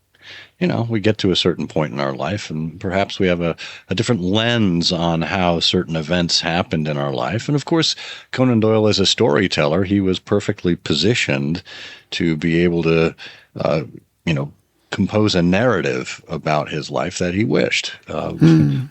we get to a certain point in our life, and perhaps we have a different lens on how certain events happened in our life. And of course, Conan Doyle, as a storyteller, he was perfectly positioned to be able to, compose a narrative about his life that he wished,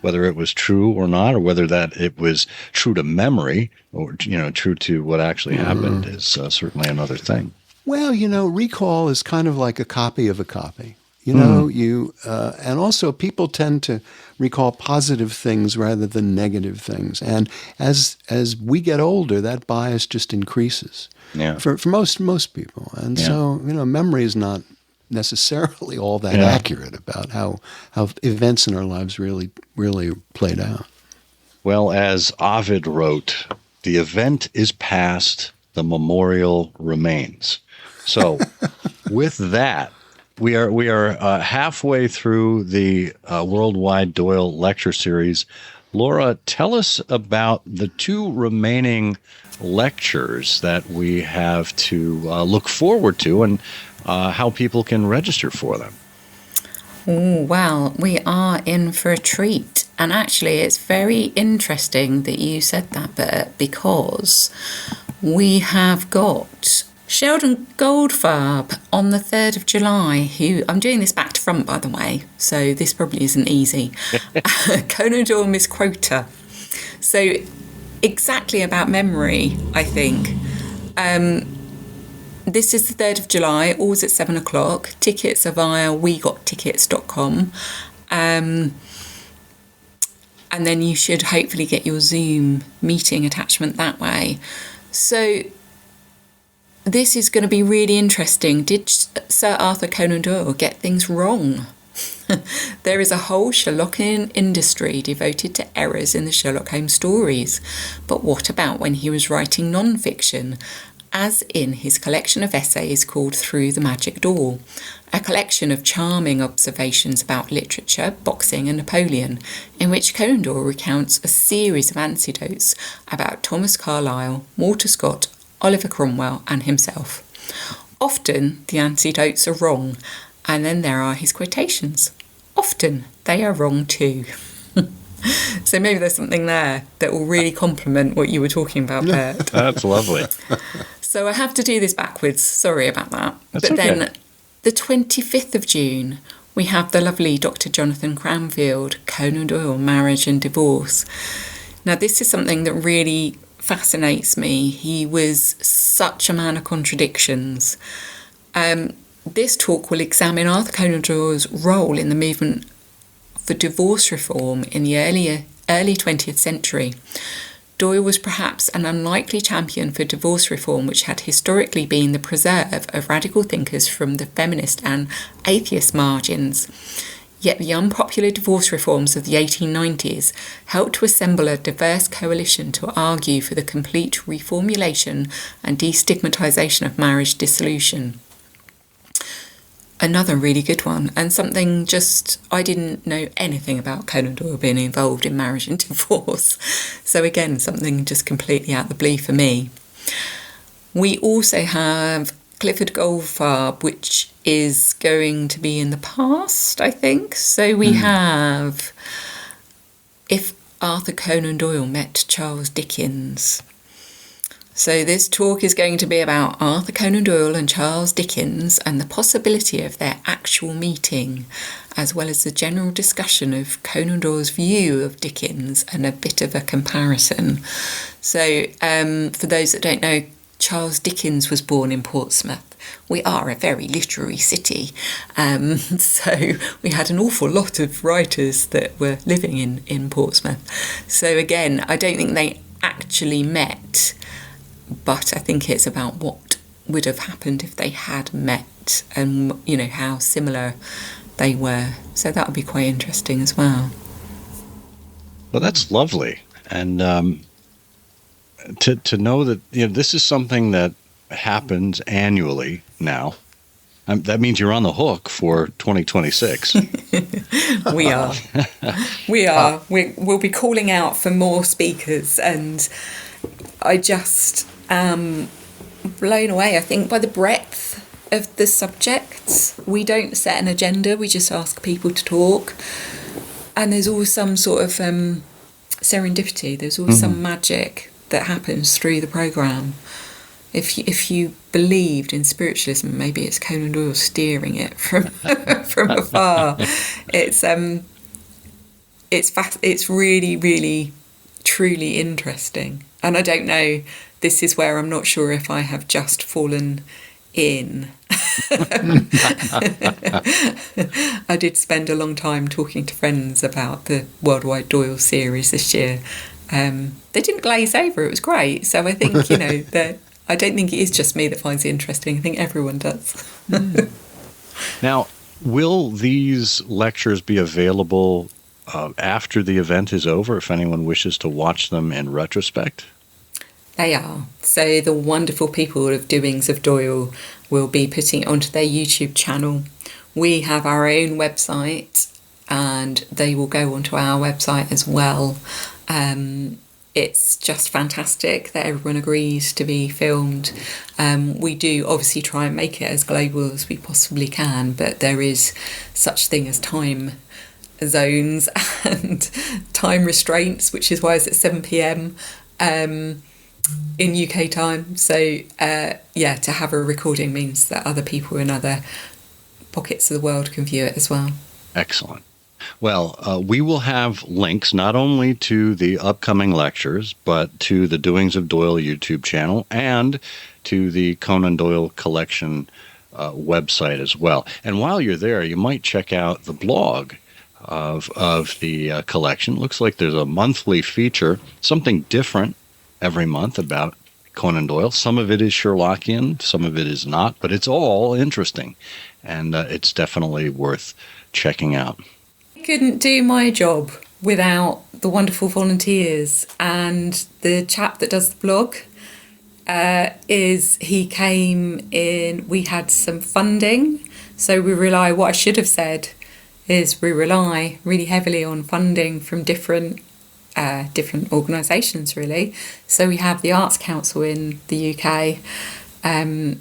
whether it was true or not, or whether that it was true to memory or, true to what actually happened is certainly another thing. Well, recall is kind of like a copy of a copy. And also people tend to recall positive things rather than negative things. And as we get older, that bias just increases for most people. And so, memory is not necessarily all that accurate about how events in our lives really played out. Well, as Ovid wrote, the event is past, the memorial remains. So with that, we are halfway through the Worldwide Doyle lecture series. Laura, tell us about the two remaining lectures that we have to look forward to and how people can register for them. Oh, well, we are in for a treat. And actually, it's very interesting that you said that, Bert, because we have got Sheldon Goldfarb on the 3rd of July, who, I'm doing this back to front, by the way, so this probably isn't easy. Conan Doyle Misquoter. So exactly about memory, I think. This is the 3rd of July, always at 7 o'clock. Tickets are via wegottickets.com. And then you should hopefully get your Zoom meeting attachment that way. So this is going to be really interesting. Did Sir Arthur Conan Doyle get things wrong? There is a whole Sherlockian industry devoted to errors in the Sherlock Holmes stories. But what about when he was writing non-fiction, as in his collection of essays called Through the Magic Door, a collection of charming observations about literature, boxing and Napoleon, in which Conan Doyle recounts a series of anecdotes about Thomas Carlyle, Walter Scott, Oliver Cromwell and himself. Often the anecdotes are wrong, and then there are his quotations. Often they are wrong too. So maybe there's something there that will really complement what you were talking about, Bert. That's lovely. So I have to do this backwards. Sorry about that. That's but okay. Then the 25th of June, we have the lovely Dr. Jonathan Cranfield, Conan Doyle, Marriage and Divorce. Now, this is something that really fascinates me. He was such a man of contradictions. This talk will examine Arthur Conan Doyle's role in the movement for divorce reform in the early 20th century. Doyle was perhaps an unlikely champion for divorce reform, which had historically been the preserve of radical thinkers from the feminist and atheist margins. Yet the unpopular divorce reforms of the 1890s helped to assemble a diverse coalition to argue for the complete reformulation and destigmatisation of marriage dissolution. Another really good one, and something just, I didn't know anything about Conan Doyle being involved in marriage and divorce. So again, something just completely out of the blue for me. We also have Clifford Goldfarb, which is going to be in the past, I think. So we have If Arthur Conan Doyle Met Charles Dickens. So this talk is going to be about Arthur Conan Doyle and Charles Dickens and the possibility of their actual meeting, as well as the general discussion of Conan Doyle's view of Dickens and a bit of a comparison. So for those that don't know, Charles Dickens was born in Portsmouth. We are a very literary city, so we had an awful lot of writers that were living in Portsmouth. So again, I don't think they actually met, but I think it's about what would have happened if they had met and, you know, how similar they were. So that would be quite interesting as well. Well, that's lovely. And to know that, you know, this is something that happens annually now. That means you're on the hook for 2026. We are. We are. We'll be calling out for more speakers, and I just am blown away, I think, by the breadth of the subjects. We don't set an agenda, we just ask people to talk. And there's always some sort of serendipity, there's always some magic that happens through the programme. If you believed in spiritualism, maybe it's Conan Doyle steering it from from afar. It's really, really, truly interesting. And I don't know, this is where I'm not sure if I have just fallen in. I did spend a long time talking to friends about the Worldwide Doyle series this year. They didn't glaze over, it was great. So I think, you know, that I don't think it is just me that finds it interesting. I think everyone does. Now, will these lectures be available after the event is over, if anyone wishes to watch them in retrospect? They are. So the wonderful people of Doings of Doyle will be putting it onto their YouTube channel. We have our own website and they will go onto our website as well. It's just fantastic that everyone agrees to be filmed. We do obviously try and make it as global as we possibly can, but there is such thing as time zones and time restraints, which is why it's at 7 p.m. In UK time. So to have a recording means that other people in other pockets of the world can view it as well. Excellent. Well, we will have links not only to the upcoming lectures, but to the Doings of Doyle YouTube channel and to the Conan Doyle Collection website as well. And while you're there, you might check out the blog of the collection. Looks like there's a monthly feature, something different every month about Conan Doyle. Some of it is Sherlockian, some of it is not, but it's all interesting, and it's definitely worth checking out. Couldn't do my job without the wonderful volunteers, and the chap that does the blog he came in. We had some funding, so we rely really heavily on funding from different organisations, really. So we have the Arts Council in the UK, and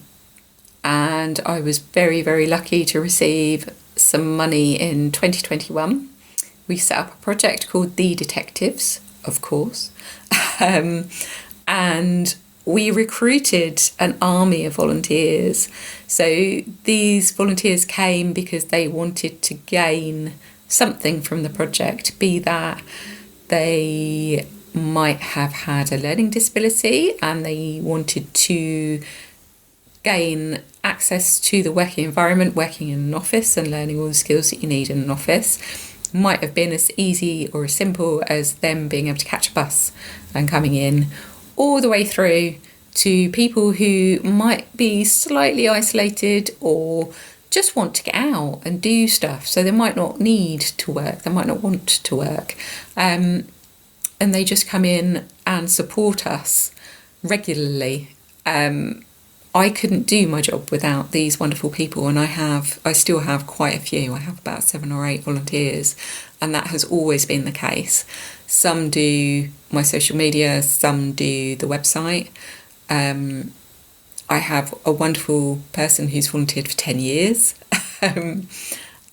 I was very, very lucky to receive some money in 2021. We set up a project called The Detectives, of course, and we recruited an army of volunteers. So these volunteers came because they wanted to gain something from the project, be that they might have had a learning disability and they wanted to gain access to the working environment, working in an office and learning all the skills that you need in an office. Might have been as easy or as simple as them being able to catch a bus and coming in, all the way through to people who might be slightly isolated or just want to get out and do stuff. So they might not need to work, they might not want to work. And they just come in and support us regularly. I couldn't do my job without these wonderful people, and I still have quite a few. I have about 7 or 8 volunteers, and that has always been the case. Some do my social media, some do the website. I have a wonderful person who's volunteered for 10 years. And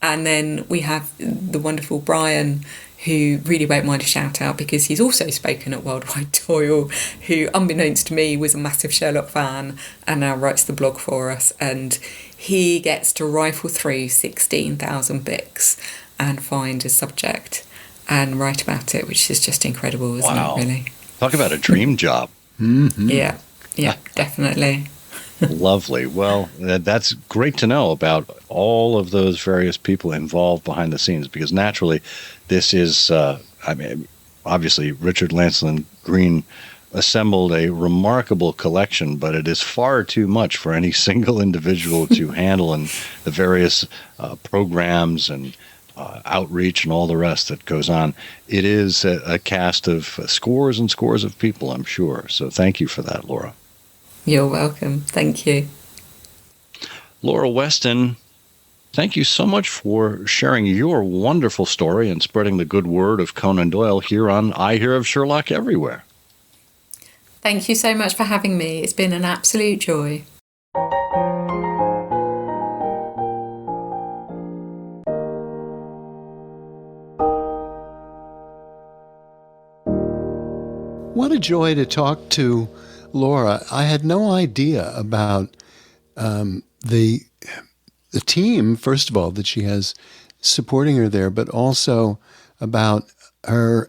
then we have the wonderful Brian, who really won't mind a shout out because he's also spoken at Worldwide Doyle, who, unbeknownst to me, was a massive Sherlock fan and now writes the blog for us. And he gets to rifle through 16,000 books and find a subject and write about it, which is just incredible, isn't it, really? Talk about a dream job. Mm-hmm. Yeah, definitely. Lovely. Well, that's great to know about all of those various people involved behind the scenes, because naturally this is, obviously Richard Lancelyn Green assembled a remarkable collection, but it is far too much for any single individual to handle, and the various programs and outreach and all the rest that goes on. It is a cast of scores and scores of people, I'm sure. So thank you for that, Laura. You're welcome. Thank you. Laura Weston, thank you so much for sharing your wonderful story and spreading the good word of Conan Doyle here on I Hear of Sherlock Everywhere. Thank you so much for having me. It's been an absolute joy. What a joy to talk to Laura. I had no idea about the team, first of all, that she has supporting her there, but also about her,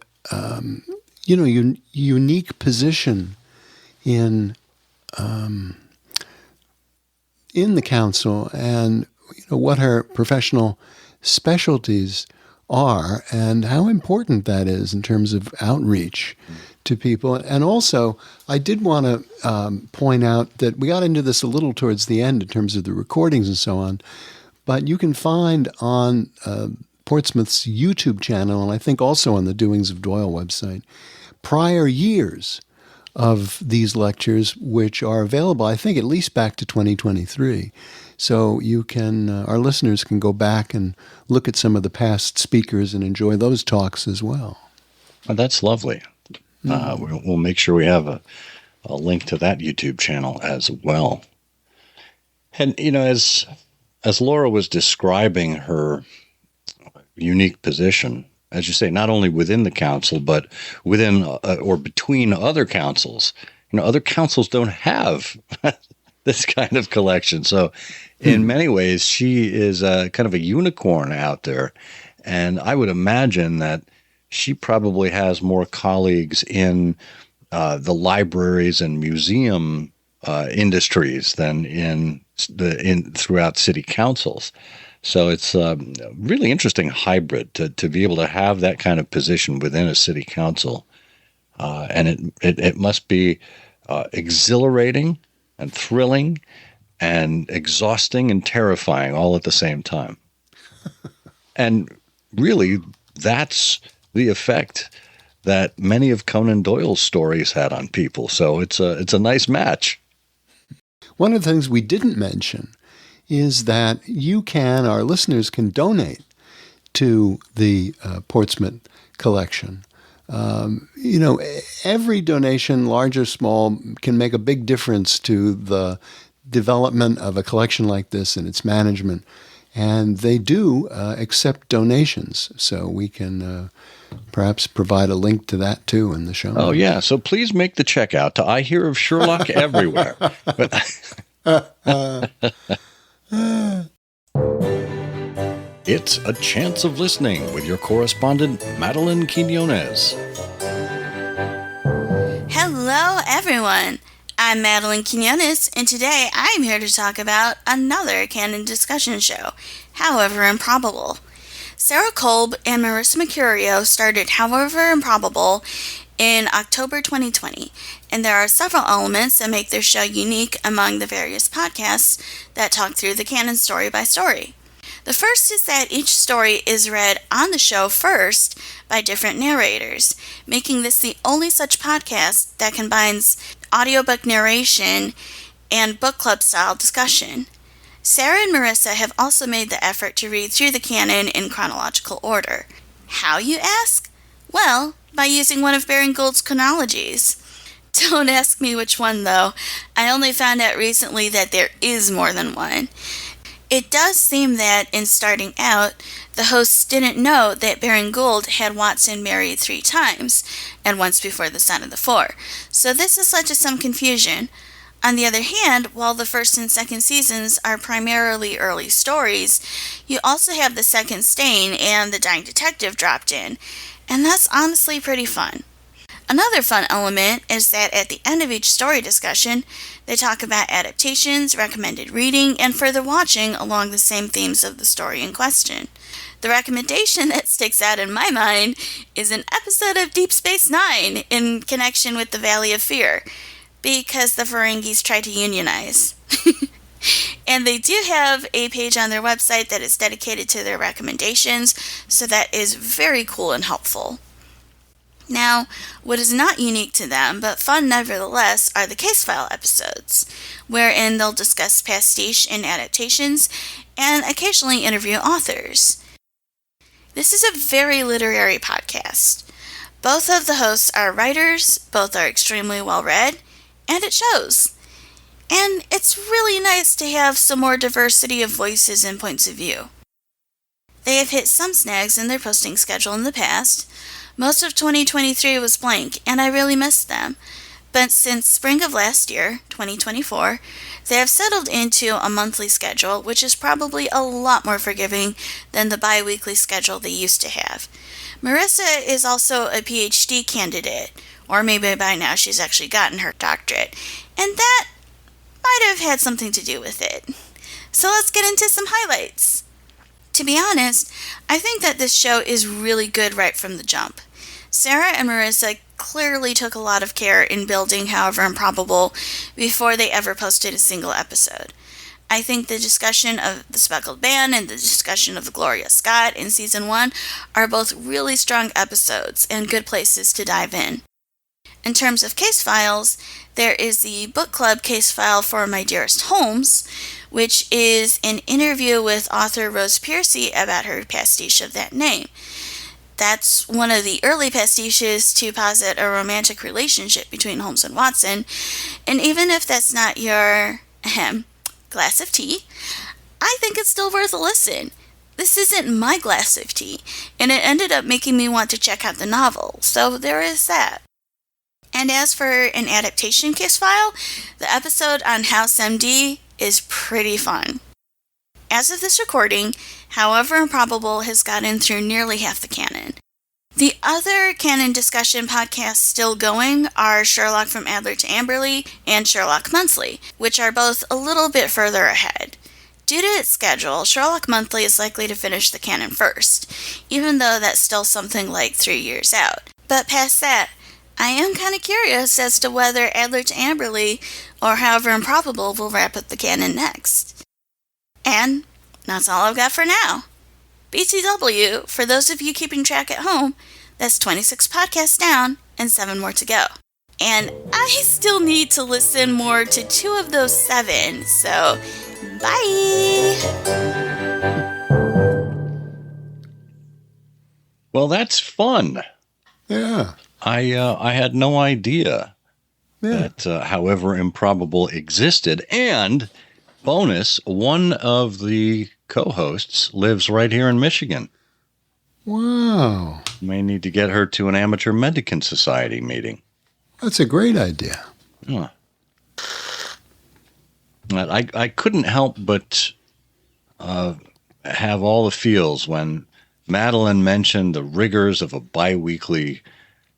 unique position in the council, and what her professional specialties are and how important that is in terms of outreach to people. And also, I did want to point out that we got into this a little towards the end in terms of the recordings and so on, but you can find on Portsmouth's YouTube channel, and I think also on the Doings of Doyle website, prior years of these lectures, which are available, I think, at least back to 2023. So you can, our listeners can go back and look at some of the past speakers and enjoy those talks as well. Oh, that's lovely. We'll make sure we have a link to that YouTube channel as well. And, as Laura was describing her unique position, as you say, not only within the council, but within or between other councils, other councils don't have this kind of collection. So in many ways, she is kind of a unicorn out there. And I would imagine that she probably has more colleagues in the libraries and museum industries than in throughout city councils. So it's a really interesting hybrid to be able to have that kind of position within a city council. And it must be exhilarating and thrilling and exhausting and terrifying all at the same time. And really, that's the effect that many of Conan Doyle's stories had on people. So it's a nice match. One of the things we didn't mention is that our listeners can donate to the Portsmouth collection. Every donation, large or small, can make a big difference to the development of a collection like this and its management. And they do accept donations, so we can perhaps provide a link to that too in the show. Oh, yeah. So please make the check out to I Hear of Sherlock Everywhere. It's A Chance of Listening with your correspondent, Madeline Quinones. Hello, everyone. I'm Madeline Quinones, and today I'm here to talk about another canon discussion show, However Improbable. Sarah Kolb and Marissa Mercurio started However Improbable in October 2020, and there are several elements that make their show unique among the various podcasts that talk through the canon story by story. The first is that each story is read on the show first by different narrators, making this the only such podcast that combines audiobook narration and book club style discussion. Sarah and Marissa have also made the effort to read through the canon in chronological order. How, you ask? Well, by using one of Baring Gould's chronologies. Don't ask me which one, though. I only found out recently that there is more than one. It does seem that, in starting out, the hosts didn't know that Baring Gould had Watson married 3 times, and once before the Son of the Four, so this has led to some confusion. On the other hand, while the first and second seasons are primarily early stories, you also have the second stain and the dying detective dropped in, and that's honestly pretty fun. Another fun element is that at the end of each story discussion, they talk about adaptations, recommended reading, and further watching along the same themes of the story in question. The recommendation that sticks out in my mind is an episode of Deep Space Nine in connection with the Valley of Fear, because the Ferengis try to unionize. And they do have a page on their website that is dedicated to their recommendations, so that is very cool and helpful. Now, what is not unique to them, but fun nevertheless, are the case file episodes, wherein they'll discuss pastiche and adaptations, and occasionally interview authors. This is a very literary podcast. Both of the hosts are writers, both are extremely well read, and it shows. And it's really nice to have some more diversity of voices and points of view. They have hit some snags in their posting schedule in the past. Most of 2023 was blank, and I really missed them. But since spring of last year, 2024, they have settled into a monthly schedule, which is probably a lot more forgiving than the bi-weekly schedule they used to have. Marissa is also a PhD candidate, or maybe by now she's actually gotten her doctorate, and that might have had something to do with it. So let's get into some highlights. To be honest, I think that this show is really good right from the jump. Sarah and Marissa clearly took a lot of care in building However Improbable before they ever posted a single episode. I think the discussion of the Speckled Band and the discussion of the Gloria Scott in Season 1 are both really strong episodes and good places to dive in. In terms of case files, there is the book club case file for My Dearest Holmes, which is an interview with author Rose Piercy about her pastiche of that name. That's one of the early pastiches to posit a romantic relationship between Holmes and Watson, and even if that's not your glass of tea, I think it's still worth a listen. This isn't my glass of tea, and it ended up making me want to check out the novel, so there is that. And as for an adaptation case file, the episode on House MD is pretty fun. As of this recording, However Improbable has gotten through nearly half the canon. The other canon discussion podcasts still going are Sherlock from Adler to Amberley and Sherlock Monthly, which are both a little bit further ahead. Due to its schedule, Sherlock Monthly is likely to finish the canon first, even though that's still something like 3 years out. But past that, I am kind of curious as to whether Adler to Amberley or However Improbable will wrap up the canon next. And that's all I've got for now. BTW, for those of you keeping track at home, that's 26 podcasts down and 7 more to go. And I still need to listen more to 2 of those 7, so bye! Well, that's fun. Yeah. I had no idea that However Improbable existed. And bonus, one of the co-hosts lives right here in Michigan. Wow. May need to get her to an amateur mendicant society meeting. That's a great idea. Huh. I couldn't help but have all the feels when Madeline mentioned the rigors of a bi-weekly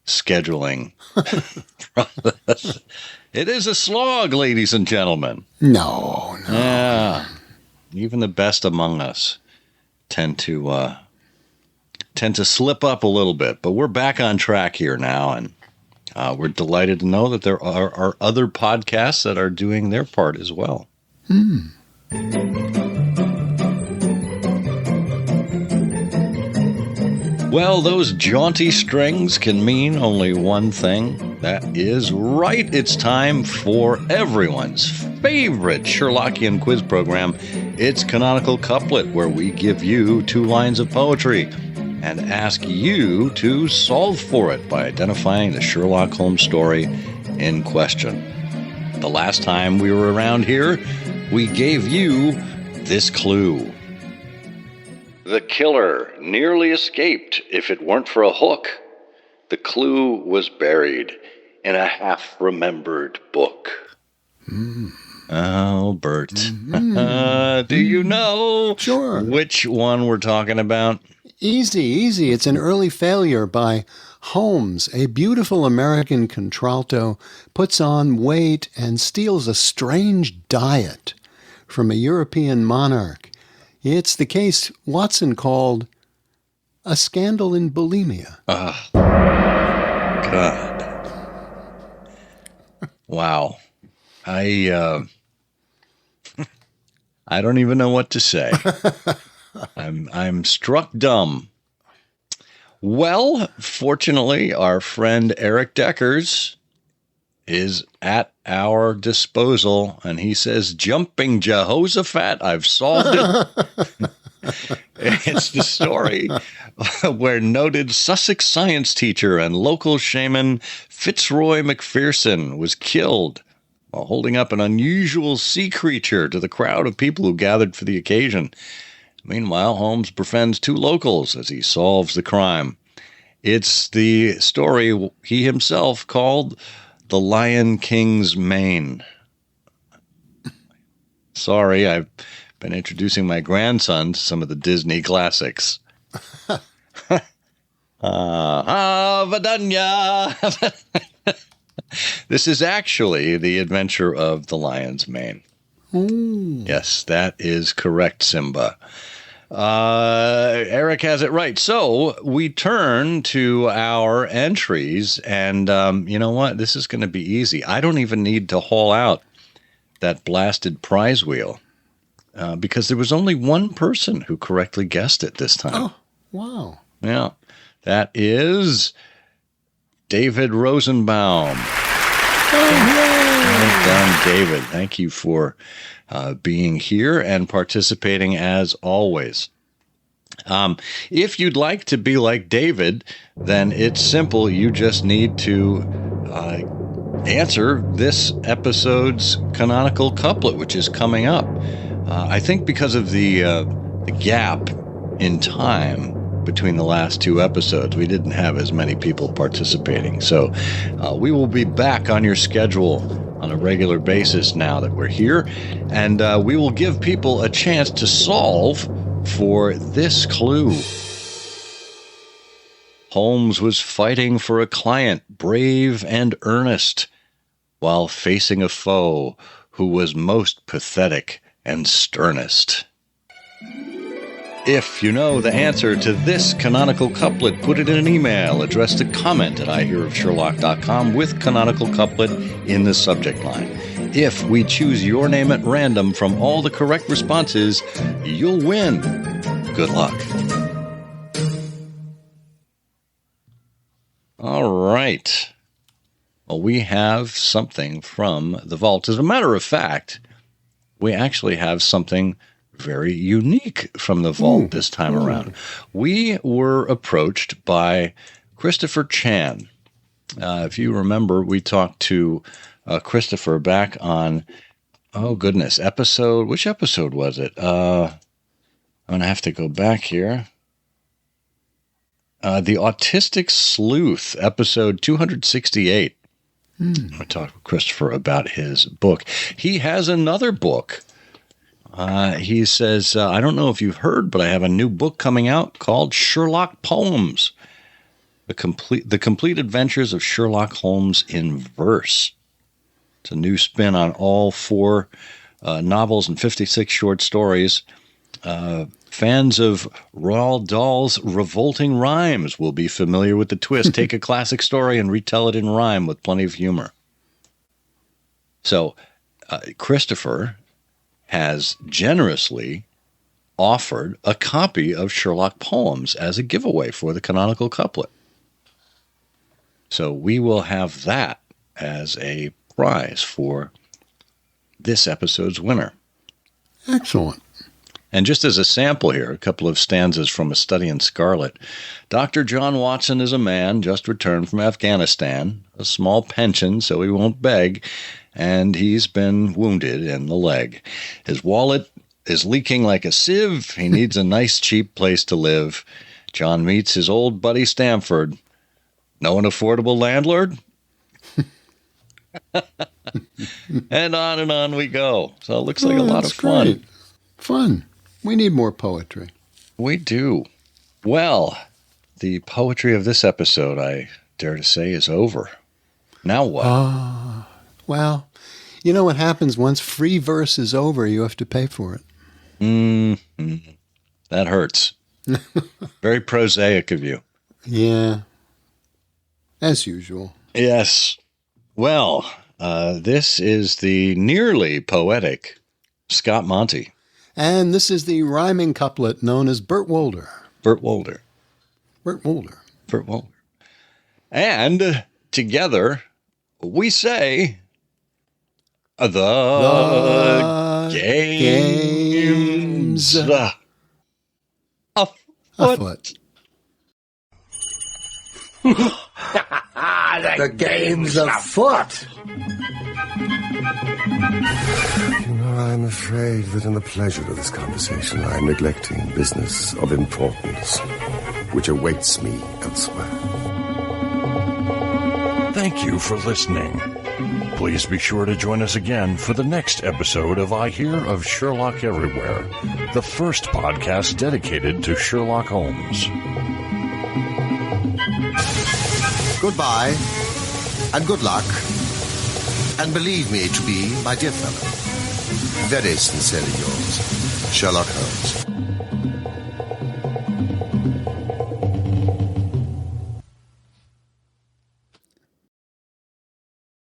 scheduling process. It is a slog, ladies and gentlemen. No. Yeah. Even the best among us tend to slip up a little bit, but we're back on track here now, and we're delighted to know that there are other podcasts that are doing their part as well. Well, those jaunty strings can mean only one thing. That is right. It's time for everyone's favorite Sherlockian quiz program. It's Canonical Couplet, where we give you 2 lines of poetry and ask you to solve for it by identifying the Sherlock Holmes story in question. The last time we were around here, we gave you this clue. The killer nearly escaped if it weren't for a hook. The clue was buried in a half-remembered book. Oh, Bert. Do you know which one we're talking about? Easy. It's An Early Failure by Holmes. A beautiful American contralto puts on weight and steals a strange diet from a European monarch. It's the case Watson called A Scandal in Bulimia. God. Wow. I don't even know what to say. I'm struck dumb. Well, fortunately, our friend Eric Deckers is at our disposal, and he says, "Jumping Jehoshaphat, I've solved it." It's the story where noted Sussex science teacher and local shaman Fitzroy McPherson was killed while holding up an unusual sea creature to the crowd of people who gathered for the occasion. Meanwhile, Holmes befriends 2 locals as he solves the crime. It's the story he himself called The Lion King's Mane. Sorry, I've been introducing my grandson to some of the Disney classics. Vidanya! This is actually The Adventure of the Lion's Mane. Ooh. Yes, that is correct, Simba. Eric has it right. So we turn to our entries, and you know what? This is going to be easy. I don't even need to haul out that blasted prize wheel. because there was only one person who correctly guessed it this time. Oh, wow. Yeah. That is David Rosenbaum. Well done, David. Thank you for being here and participating as always. If you'd like to be like David, then it's simple. You just need to answer this episode's canonical couplet, which is coming up. I think because of the gap in time between the last two episodes, we didn't have as many people participating. So we will be back on your schedule on a regular basis now that we're here, and we will give people a chance to solve for this clue. Holmes was fighting for a client, brave and earnest, while facing a foe who was most pathetic and sternest. If you know the answer to this canonical couplet, put it in an email addressed to comment@ihearofsherlock.com with canonical couplet in the subject line. If we choose your name at random from all the correct responses, you'll win. Good luck. All right. Well, we have something from the vault. As a matter of fact, we actually have something very unique from the vault this time around. We were approached by Christopher Chan. If you remember, we talked to Christopher back on, which episode was it? I'm going to have to go back here. The Autistic Sleuth, episode 268. I talked with Christopher about his book. He has another book. He says, I don't know if you've heard, but I have a new book coming out called Sherlock Holmes, the complete adventures of Sherlock Holmes in verse. It's a new spin on all 4 novels and 56 short stories. Fans of Roald Dahl's revolting rhymes will be familiar with the twist. Take a classic story and retell it in rhyme with plenty of humor. So, Christopher has generously offered a copy of Sherlock Holmes as a giveaway for the canonical couplet. So we will have that as a prize for this episode's winner. Excellent. And just as a sample here, a couple of stanzas from A Study in Scarlet. Dr. John Watson is a man just returned from Afghanistan, a small pension so he won't beg, and he's been wounded in the leg. His wallet is leaking like a sieve. He needs a nice, cheap place to live. John meets his old buddy Stamford. Know an affordable landlord? And on we go. So it looks like a lot of fun. Great. Fun. We need more poetry. We do. Well, the poetry of this episode, I dare to say, is over. Now what? Well, you know what happens once free verse is over, you have to pay for it. That hurts. Very prosaic of you. Yeah. As usual. Yes. Well, this is the nearly poetic Scott Monty. And this is the rhyming couplet known as Burt Wolder. Burt Wolder. Burt Wolder. Burt Wolder. And together we say the games afoot. The game's afoot. You know, I'm afraid that in the pleasure of this conversation, I'm neglecting business of importance, which awaits me elsewhere. Thank you for listening. Please be sure to join us again for the next episode of I Hear of Sherlock Everywhere, the first podcast dedicated to Sherlock Holmes. Goodbye, and good luck, and believe me to be, my dear fellow, very sincerely yours, Sherlock Holmes.